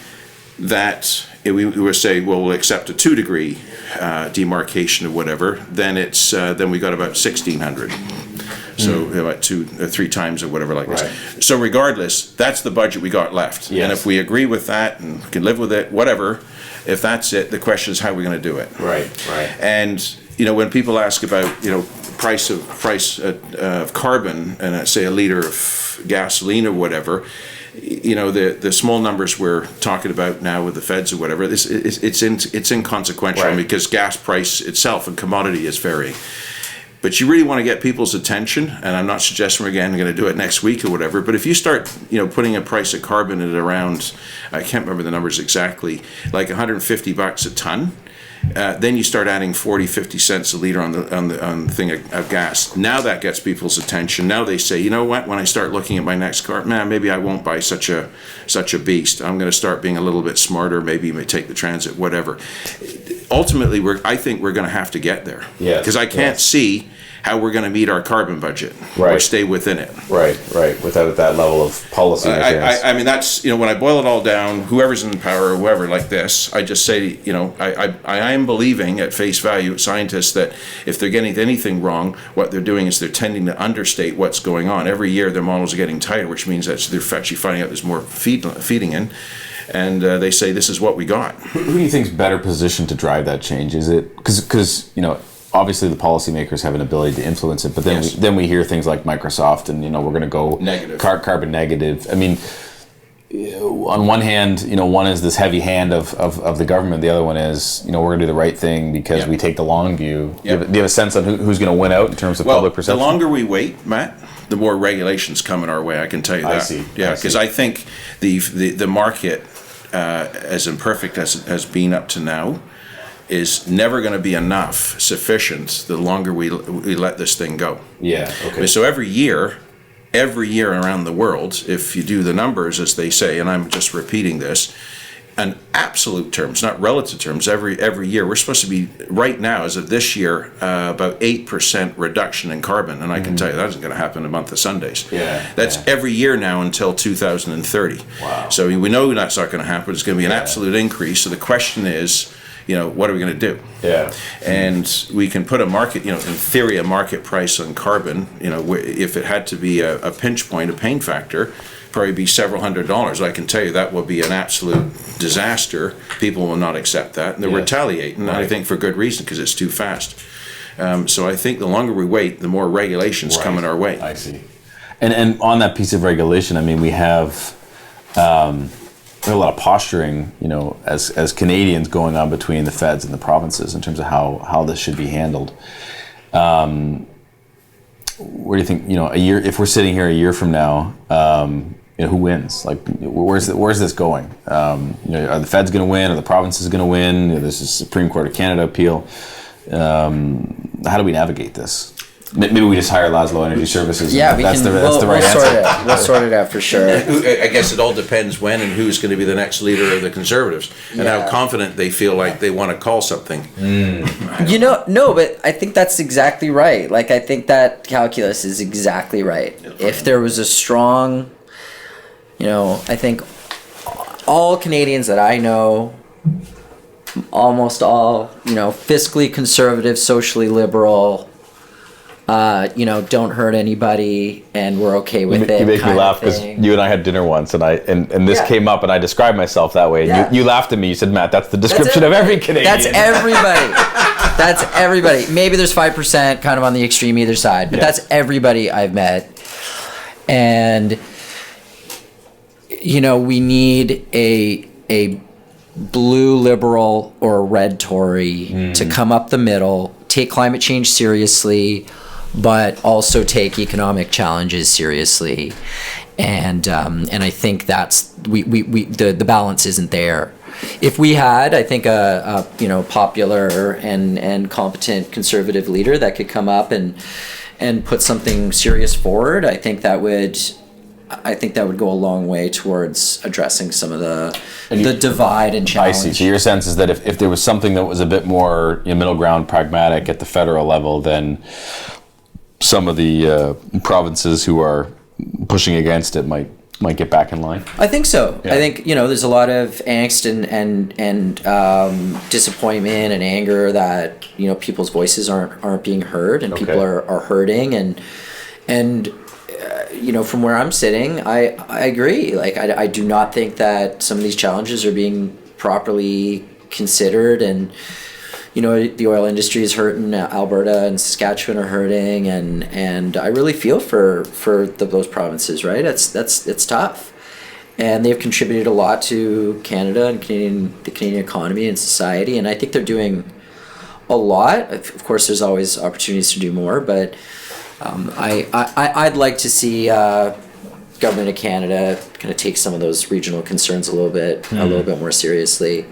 that, we would say, well, we'll accept a 2 degree demarcation or whatever, then it's then we got about 1,600. So about 3 times or whatever like this. So regardless, that's the budget we got left. Yes. And if we agree with that and can live with it, whatever, if that's it, the question is how are we going to do it? Right. And when people ask about price of carbon and say a liter of gasoline or whatever, the small numbers we're talking about now with the feds or whatever, it's inconsequential because gas price itself and commodity is varying. But you really want to get people's attention, and I'm not suggesting we're going to do it next week or whatever, but if you start putting a price of carbon at around, I can't remember the numbers exactly, like $150 a ton, then you start adding 40-50 cents a liter on the thing of gas. Now that gets people's attention. Now they say, you know what? When I start looking at my next car, maybe I won't buy such a beast. I'm going to start being a little bit smarter. Maybe take the transit, whatever. Ultimately, I think we're going to have to get there. Yeah. Because I can't see how we're going to meet our carbon budget or stay within it. Right. Without that level of policy. I mean, that's, when I boil it all down, whoever's in power or whoever like this, I just say, I am believing at face value, scientists, that if they're getting anything wrong, what they're doing is they're tending to understate what's going on. Every year their models are getting tighter, which means that they're actually finding out there's more feeding in. And they say, this is what we got. Who do you think is better positioned to drive that change? Is it because obviously the policymakers have an ability to influence it, but then we hear things like Microsoft, and we're going to go negative, carbon negative. I mean, on one hand, one is this heavy hand of the government. The other one is, we're going to do the right thing because we take the long view. Do you have a sense on who's going to win out in terms of public perception? The longer we wait, Matt, the more regulations coming our way. I can tell you that. I see. Yeah, because I think the market, as imperfect as it has been up to now, is never going to be sufficient the longer we let this thing go. Yeah. Okay. So every year, every year around the world, if you do the numbers as they say, and I'm just repeating this, in absolute terms, not relative terms, every year we're supposed to be, right now as of this year, about 8% reduction in carbon, and I can tell you that isn't going to happen in a month of Sundays. That's every year now until 2030. Wow. So we know that's not going to happen. It's going to be an absolute increase. So the question is, what are we going to do? And we can put a market, in theory, a market price on carbon. If it had to be a pinch point, a pain factor, probably be several $100s. I can tell you that will be an absolute disaster. People will not accept that, and they'll retaliate, and I think for good reason, because it's too fast. So I think the longer we wait, the more regulations coming our way. I see. And on that piece of regulation, I mean, we have a lot of posturing, as Canadians going on between the feds and the provinces in terms of how this should be handled. What do you think? A year, if we're sitting here a year from now, who wins? Like, where's this going? Are the feds going to win? Are the provinces going to win? There's a Supreme Court of Canada appeal. How do we navigate this? Maybe we just hire Laszlo Energy Services. Yeah, that's the right answer. We'll sort it out for sure. I guess it all depends when and who's going to be the next leader of the Conservatives, and how confident they feel like they want to call something. No, but I think that's exactly right. Like, I think that calculus is exactly right. If there was a strong, I think all Canadians that I know, almost all, fiscally conservative, socially liberal, don't hurt anybody, and we're okay with it. You make me laugh because you and I had dinner once, and this came up, and I described myself that way. And you laughed at me. You said, "Matt, that's the description of every Canadian." That's everybody. That's everybody. Maybe there's 5% kind of on the extreme either side, but that's everybody I've met. And we need a blue liberal or a red Tory to come up the middle, take climate change seriously, but also take economic challenges seriously, and I think that's the balance isn't there. If we had, I think, a popular and competent conservative leader that could come up and put something serious forward, I think that would go a long way towards addressing some of the divide and challenge. I see. So your sense is that if there was something that was a bit more middle ground, pragmatic at the federal level, then some of the provinces who are pushing against it might get back in line. I think so. Yeah. I think there's a lot of angst and disappointment and anger that people's voices aren't being heard, and people are hurting, and from where I'm sitting, I agree. Like, I do not think that some of these challenges are being properly considered, and the oil industry is hurting. Alberta and Saskatchewan are hurting, and I really feel for those provinces. Right, it's tough, and they've contributed a lot to Canada and the Canadian economy and society, and I think they're doing a lot. Of course, there's always opportunities to do more, but I'd like to see government of Canada kind of take some of those regional concerns a little bit more seriously.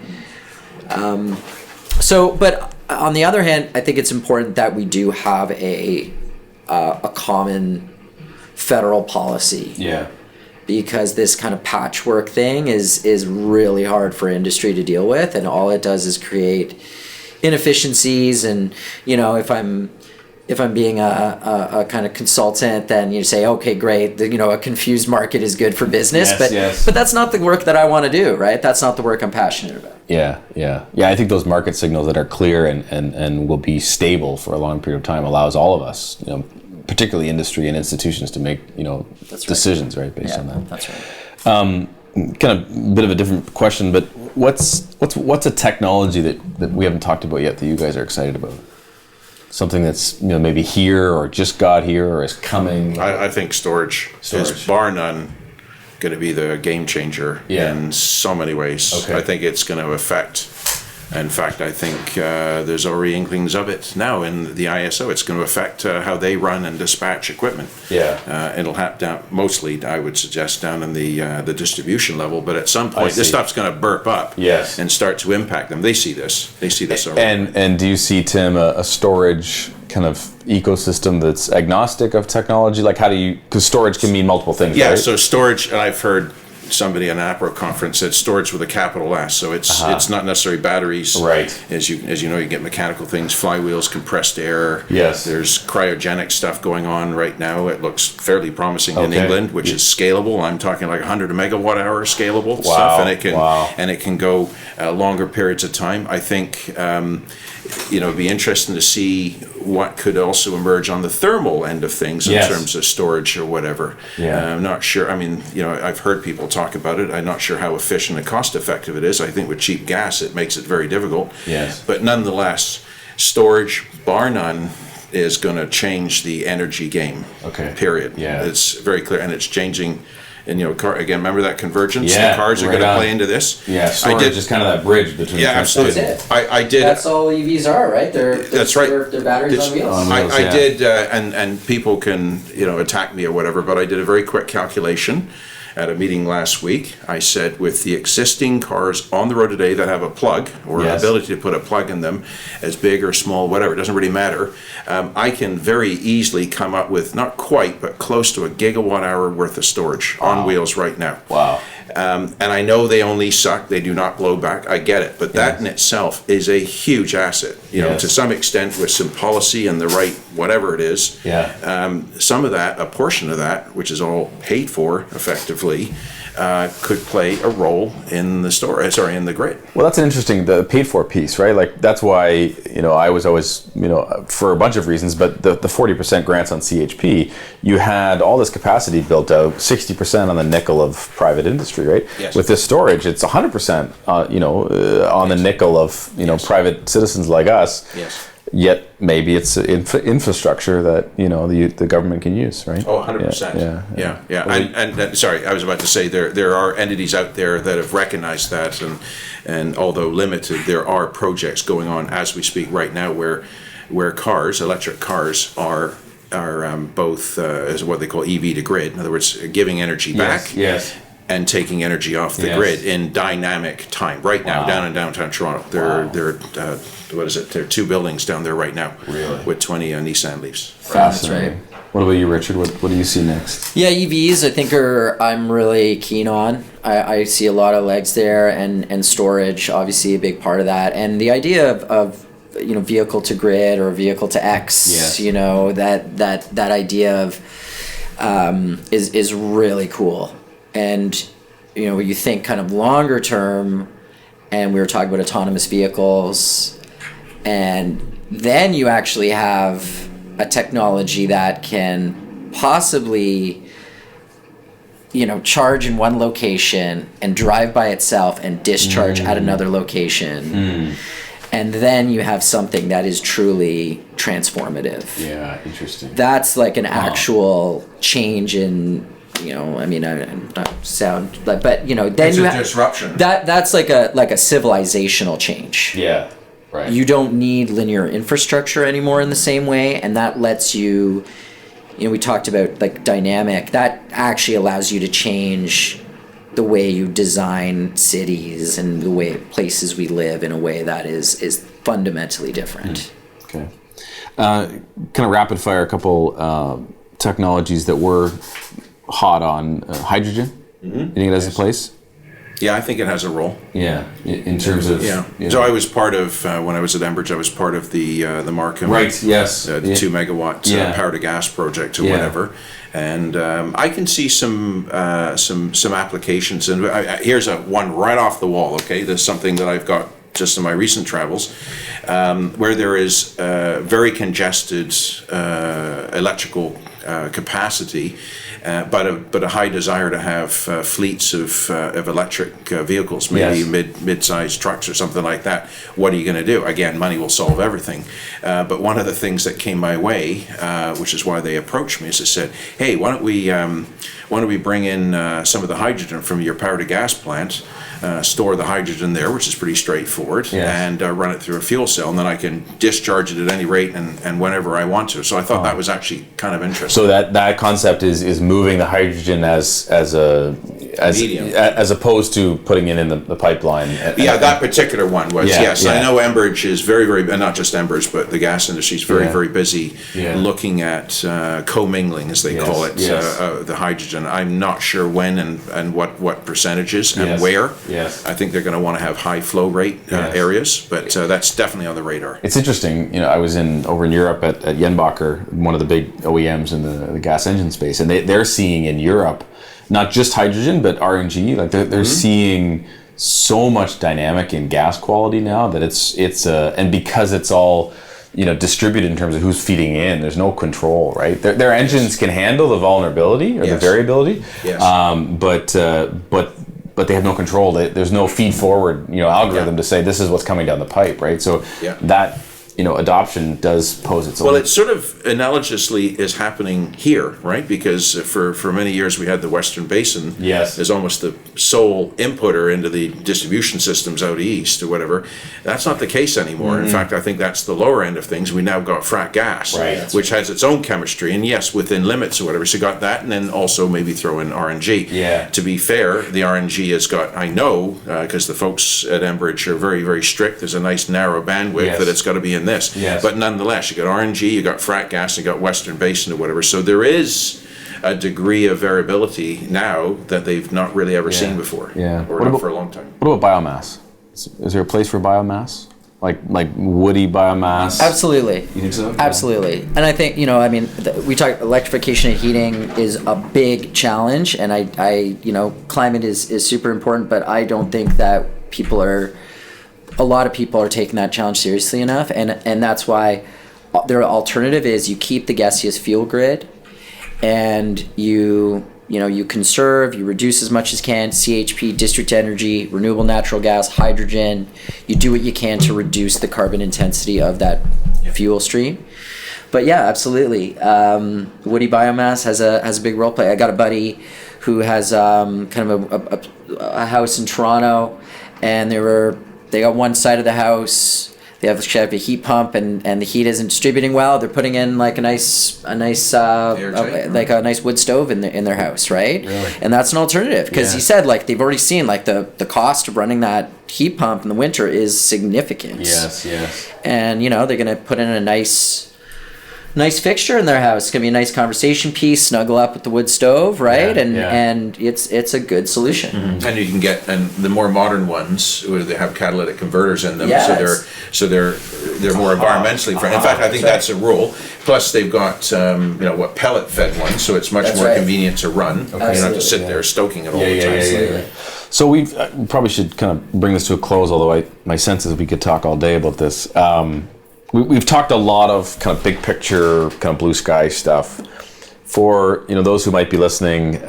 But on the other hand, I think it's important that we do have a common federal policy. Yeah. Because this kind of patchwork thing is really hard for industry to deal with, and all it does is create inefficiencies. And if I'm being a kind of consultant, then you say, okay, great, a confused market is good for business, but that's not the work that I want to do, right? That's not the work I'm passionate about. Yeah. I think those market signals that are clear and will be stable for a long period of time allows all of us, particularly industry and institutions, to make decisions, right, based on that. That's right. Kind of a bit of a different question, but what's a technology that we haven't talked about yet that you guys are excited about? Something that's maybe here or just got here or is coming. I think storage is bar none going to be the game changer in so many ways. I think it's going to affect In fact, I think there's already inklings of it now in the ISO. It's going to affect how they run and dispatch equipment. It'll happen down, mostly, I would suggest, down in the distribution level. But at some point, this stuff's going to burp up and start to impact them. They see this. They see this already. And do you see, Tim, a storage kind of ecosystem that's agnostic of technology? Like, how do you? Because storage can mean multiple things. Yeah. Right? So storage, and I've heard somebody at an APRO conference said storage with a capital S. So it's not necessarily batteries. Right. As you know, you get mechanical things, flywheels, compressed air. Yes. There's cryogenic stuff going on right now. It looks fairly promising in England, which is scalable. I'm talking like 100 megawatt hour scalable stuff, and it can go longer periods of time. I think it'd be interesting to see what could also emerge on the thermal end of things in terms of storage or whatever. I'm not sure. I mean, I've heard people talk about it. I'm not sure how efficient and cost effective it is. I think with cheap gas, it makes it very difficult. But nonetheless, storage, bar none, is going to change the energy game. Period. It's very clear, and it's changing. And again, remember that convergence? The cars are going to play into this. Storage is kind of that bridge between. Absolutely. That's it. I did. That's all EVs are, right? That's right. They're batteries on wheels. I did, and people can attack me or whatever, but I did a very quick calculation at a meeting last week. I said, with the existing cars on the road today that have a plug or ability to put a plug in them, as big or small, whatever, it doesn't really matter, I can very easily come up with, not quite, but close to a gigawatt hour worth of storage on wheels right now. And I know they only suck, they do not blow back, I get it, but that in itself is a huge asset, to some extent, with some policy and the right whatever it is. Some of that, a portion of that, which is all paid for effectively, could play a role in the in the grid. Well, that's an interesting, the paid for piece, right? Like, that's why, I was always, for a bunch of reasons, but the 40% grants on CHP, you had all this capacity built out, 60% on the nickel of private industry, right? With this storage, it's 100%, on the nickel of, private citizens like us. Yet maybe it's infrastructure that the government can use, right? 100%. And sorry, I was about to say there are entities out there that have recognized that, and although limited, there are projects going on as we speak right now where electric cars are both as what they call EV to grid. In other words, giving energy back. And taking energy off the grid in dynamic time. Right now, down in downtown Toronto, there are 2 buildings down there right now with 20 Nissan Leafs. Fascinating. What about you, Richard? What do you see next? Yeah, EVs I think I'm really keen on. I see a lot of legs there, and storage, obviously a big part of that. And the idea of vehicle to grid or vehicle to X, that idea of is really cool. And you think kind of longer term, and we were talking about autonomous vehicles, and then you actually have a technology that can possibly charge in one location and drive by itself and discharge at another location. And then you have something that is truly transformative. Interesting. That's like an actual change in I'm not sound, but then it's a disruption. That's like a civilizational change. Right. You don't need linear infrastructure anymore in the same way, and that lets you. We talked about like dynamic. That actually allows you to change the way you design cities and the way places we live in a way that is fundamentally different. Okay. Kind of rapid fire a couple technologies that were hot on hydrogen. You think it has a place? Yeah, I think it has a role. In terms of So I was part of when I was at Enbridge. I was part of the Markham, the 2 megawatt power to gas project or whatever. And I can see some applications. And here's one right off the wall. Okay, there's something that I've got just in my recent travels, where there is very congested electrical capacity, but a high desire to have fleets of electric vehicles, maybe mid-sized trucks or something like that. What are you going to do? Again, money will solve everything. But one of the things that came my way, which is why they approached me, is they said, "Hey, why don't why don't we bring in some of the hydrogen from your power to gas plant, store the hydrogen there, which is pretty straightforward, and run it through a fuel cell, and then I can discharge it at any rate and whenever I want to. So I thought that was actually kind of interesting. So that concept is moving the hydrogen as opposed to putting it in the pipeline. That particular one was, yes. I know Enbridge is very, not just Enbridge, but the gas industry is very busy looking at commingling, as they call it, the hydrogen. I'm not sure when and what percentages and where. Yes. I think they're going to want to have high flow rate areas, but that's definitely on the radar. It's interesting. I was over in Europe at Jenbacher, one of the big OEMs in the gas engine space, and they're seeing in Europe not just hydrogen but RNG. Like they're seeing so much dynamic in gas quality now that it's and because it's all distributed in terms of who's feeding in, there's no control, right? Their engines can handle the vulnerability or the variability, but they have no control. There's no feed forward algorithm to say this is what's coming down the pipe, right? So that adoption does pose its own. Well, it sort of analogously is happening here, right? Because for many years we had the Western Basin as almost the sole inputter into the distribution systems out east or whatever. That's not the case anymore. In fact, I think that's the lower end of things. We now got frac gas, which has its own chemistry, and yes, within limits or whatever. So you got that, and then also maybe throw in RNG. To be fair, the RNG has got, I know, because the folks at Enbridge are very, very strict. There's a nice narrow bandwidth that it's got to be in this. But nonetheless, you got RNG, you got frac gas, you got Western Basin or whatever. So there is a degree of variability now that they've not really ever seen before, or not for a long time. What about biomass? Is there a place for biomass? Like woody biomass? Absolutely. You think so? Absolutely. And I think, we talk electrification and heating is a big challenge, and I climate is super important, but I don't think that a lot of people are taking that challenge seriously enough, and that's why their alternative is you keep the gaseous fuel grid, and you conserve, you reduce as much as can, CHP, district energy, renewable natural gas, hydrogen. You do what you can to reduce the carbon intensity of that fuel stream. But yeah, absolutely. Woody biomass has a big role play. I got a buddy who has kind of a house in Toronto, and they got one side of the house. They have a heat pump, and the heat isn't distributing well. They're putting in like a nice wood stove in their house, right? Really? And that's an alternative, because he said they've already seen the cost of running that heat pump in the winter is significant. Yes. And they're gonna put in a nice fixture in their house. It's gonna be a nice conversation piece, snuggle up with the wood stove, right? And it's a good solution. Mm-hmm. And you can get the more modern ones where they have catalytic converters in them, so they're more environmentally friendly. In fact, I think that's a rule. Plus, they've got pellet fed ones, so it's much more convenient to run. You don't have to sit there stoking it all the time. So we probably should kind of bring this to a close. Although my sense is we could talk all day about this. We've talked a lot of kind of big picture, kind of blue sky stuff. For those who might be listening,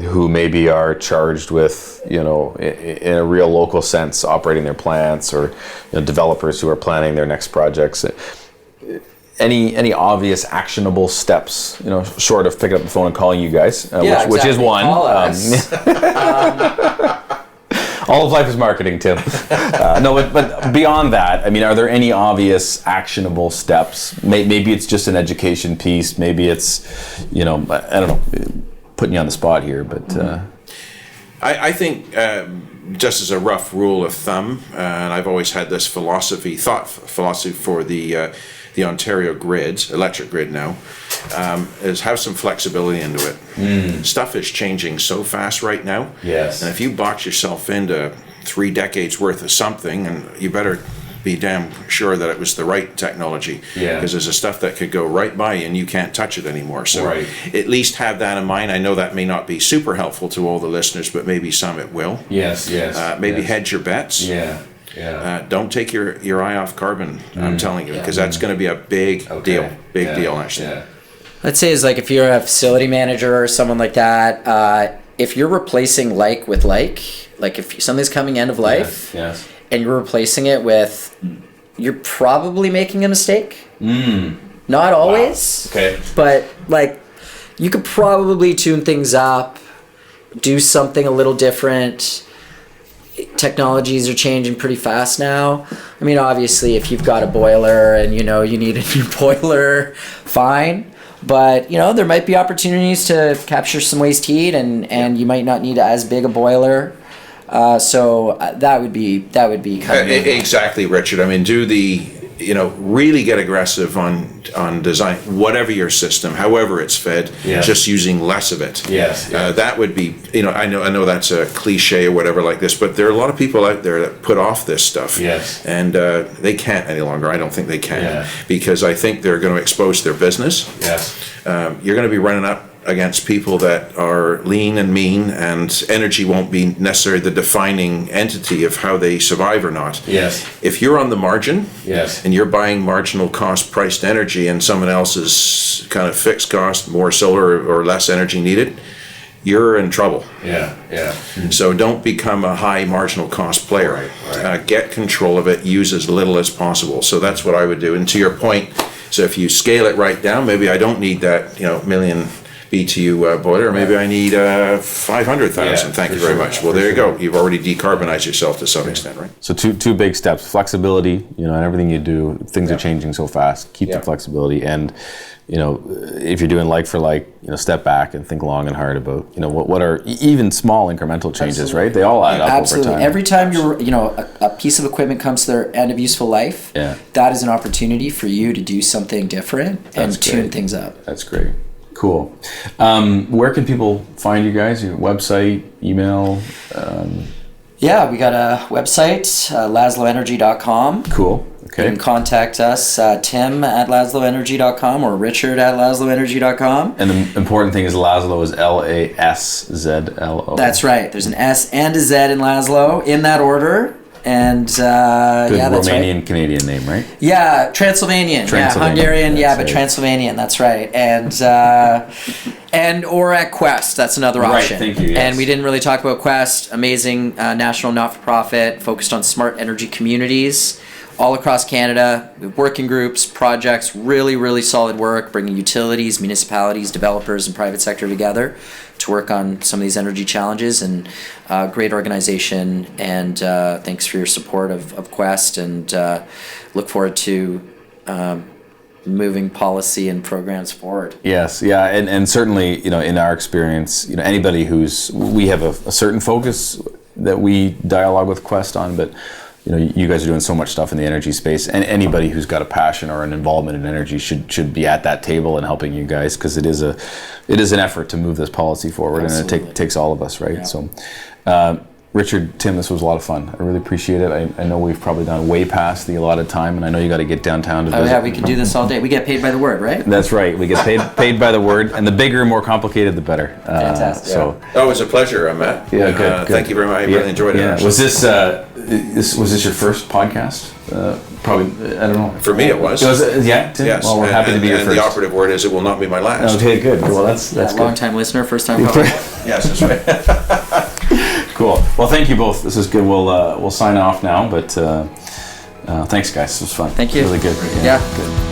who maybe are charged with in a real local sense operating their plants, or developers who are planning their next projects. Any obvious actionable steps, short of picking up the phone and calling you guys, which is one. Call us. All of life is marketing, Tim. No, but beyond that, are there any obvious actionable steps? Maybe it's just an education piece. Maybe it's, I don't know, putting you on the spot here, but. I think just as a rough rule of thumb, and I've always had this philosophy for the Ontario grid, electric grid now, is have some flexibility into it. Stuff is changing so fast right now. Yes. And if you box yourself into 3 decades worth of something, and you better be damn sure that it was the right technology, because there's a stuff that could go right by you and you can't touch it anymore. So at least have that in mind. I know that may not be super helpful to all the listeners, but maybe some it will. Yes. Maybe hedge your bets. Don't take your eye off carbon, I'm telling you, because that's going to be a big deal. Big deal, actually. Let's say if you're a facility manager or someone like that, if you're replacing like with like if something's coming end of life, and you're replacing it with, you're probably making a mistake. Not always. Wow. Okay. But you could probably tune things up, do something a little different. Technologies are changing pretty fast now. I mean, obviously, if you've got a boiler and you need a new boiler, fine. But there might be opportunities to capture some waste heat, and you might not need as big a boiler. So that would be kind of exactly, Richard. I mean, really get aggressive on design, whatever your system, however it's fed, just using less of it. Yes. That would be, I know that's a cliche or whatever like this, but there are a lot of people out there that put off this stuff. Yes. And they can't any longer. I don't think they can. Yeah. Because I think they're going to expose their business. Yes. You're going to be running up against people that are lean and mean, and energy won't be necessarily the defining entity of how they survive or not. Yes. If you're on the margin, Yes. and you're buying marginal cost priced energy and someone else's kind of fixed cost, more solar or less energy needed, you're in trouble. Yeah. So don't become a high marginal cost player. Right. Get control of it, use as little as possible. So that's what I would do. And to your point, so if you scale it right down, maybe I don't need that million BTU boiler, or maybe I need 500,000. Yeah, Thank you for very sure. much. Well, there you go. You've already decarbonized yourself to some extent, right? So two big steps: flexibility. And everything you do, things are changing so fast. Keep the flexibility, and if you're doing like for like, step back and think long and hard about what are even small incremental changes. Absolutely. Right? They all add up Absolutely. over time. Every time a piece of equipment comes to their end of useful life, that is an opportunity for you to do something different and tune things up. That's great. Cool. Where can people find you guys? Your website, email? Yeah, we got a website, laszloenergy.com. Cool. Okay. You can contact us, Tim at laszloenergy.com or Richard at laszloenergy.com. And the important thing is Laszlo is Laszlo. That's right. There's an S and a Z in Laszlo, in that order. And Good that's Romanian right. Canadian name, right? Yeah, Transylvanian. Yeah, Hungarian. Yeah, but Transylvanian. That's right. And or at Quest. That's another option. Right. Thank you. Yes. And we didn't really talk about Quest. Amazing national not-for-profit focused on smart energy communities all across Canada. Working groups, projects, really, really solid work, bringing utilities, municipalities, developers, and private sector together to work on some of these energy challenges. And great organization, and thanks for your support of Quest, and look forward to moving policy and programs forward. Yes, yeah, and certainly, in our experience, anybody we have a certain focus that we dialogue with Quest on, but you guys are doing so much stuff in the energy space, and anybody who's got a passion or an involvement in energy should be at that table and helping you guys, because it is an effort to move this policy forward. Absolutely. And it takes all of us, right? Yeah. So, Richard, Tim, this was a lot of fun. I really appreciate it. I know we've probably gone way past the allotted time, and I know you got to get downtown to visit. Oh yeah, we can do this all day. We get paid by the word, right? That's right. We get paid by the word, and the bigger and more complicated, the better. Fantastic. It was a pleasure, Matt. Yeah, good. Thank you very much. I really enjoyed it. Yeah. Was this your first podcast? Probably, I don't know. For me, it was. Tim? Yes. Well, we're happy to be your first. And the operative word is it will not be my last. Okay, good. Well, that's good. Long-time listener, first-time caller. Yes, that's right. Cool. Well, thank you both. This is good. We'll sign off now, but thanks, guys. This was fun. Thank you. Really good. Yeah. Good.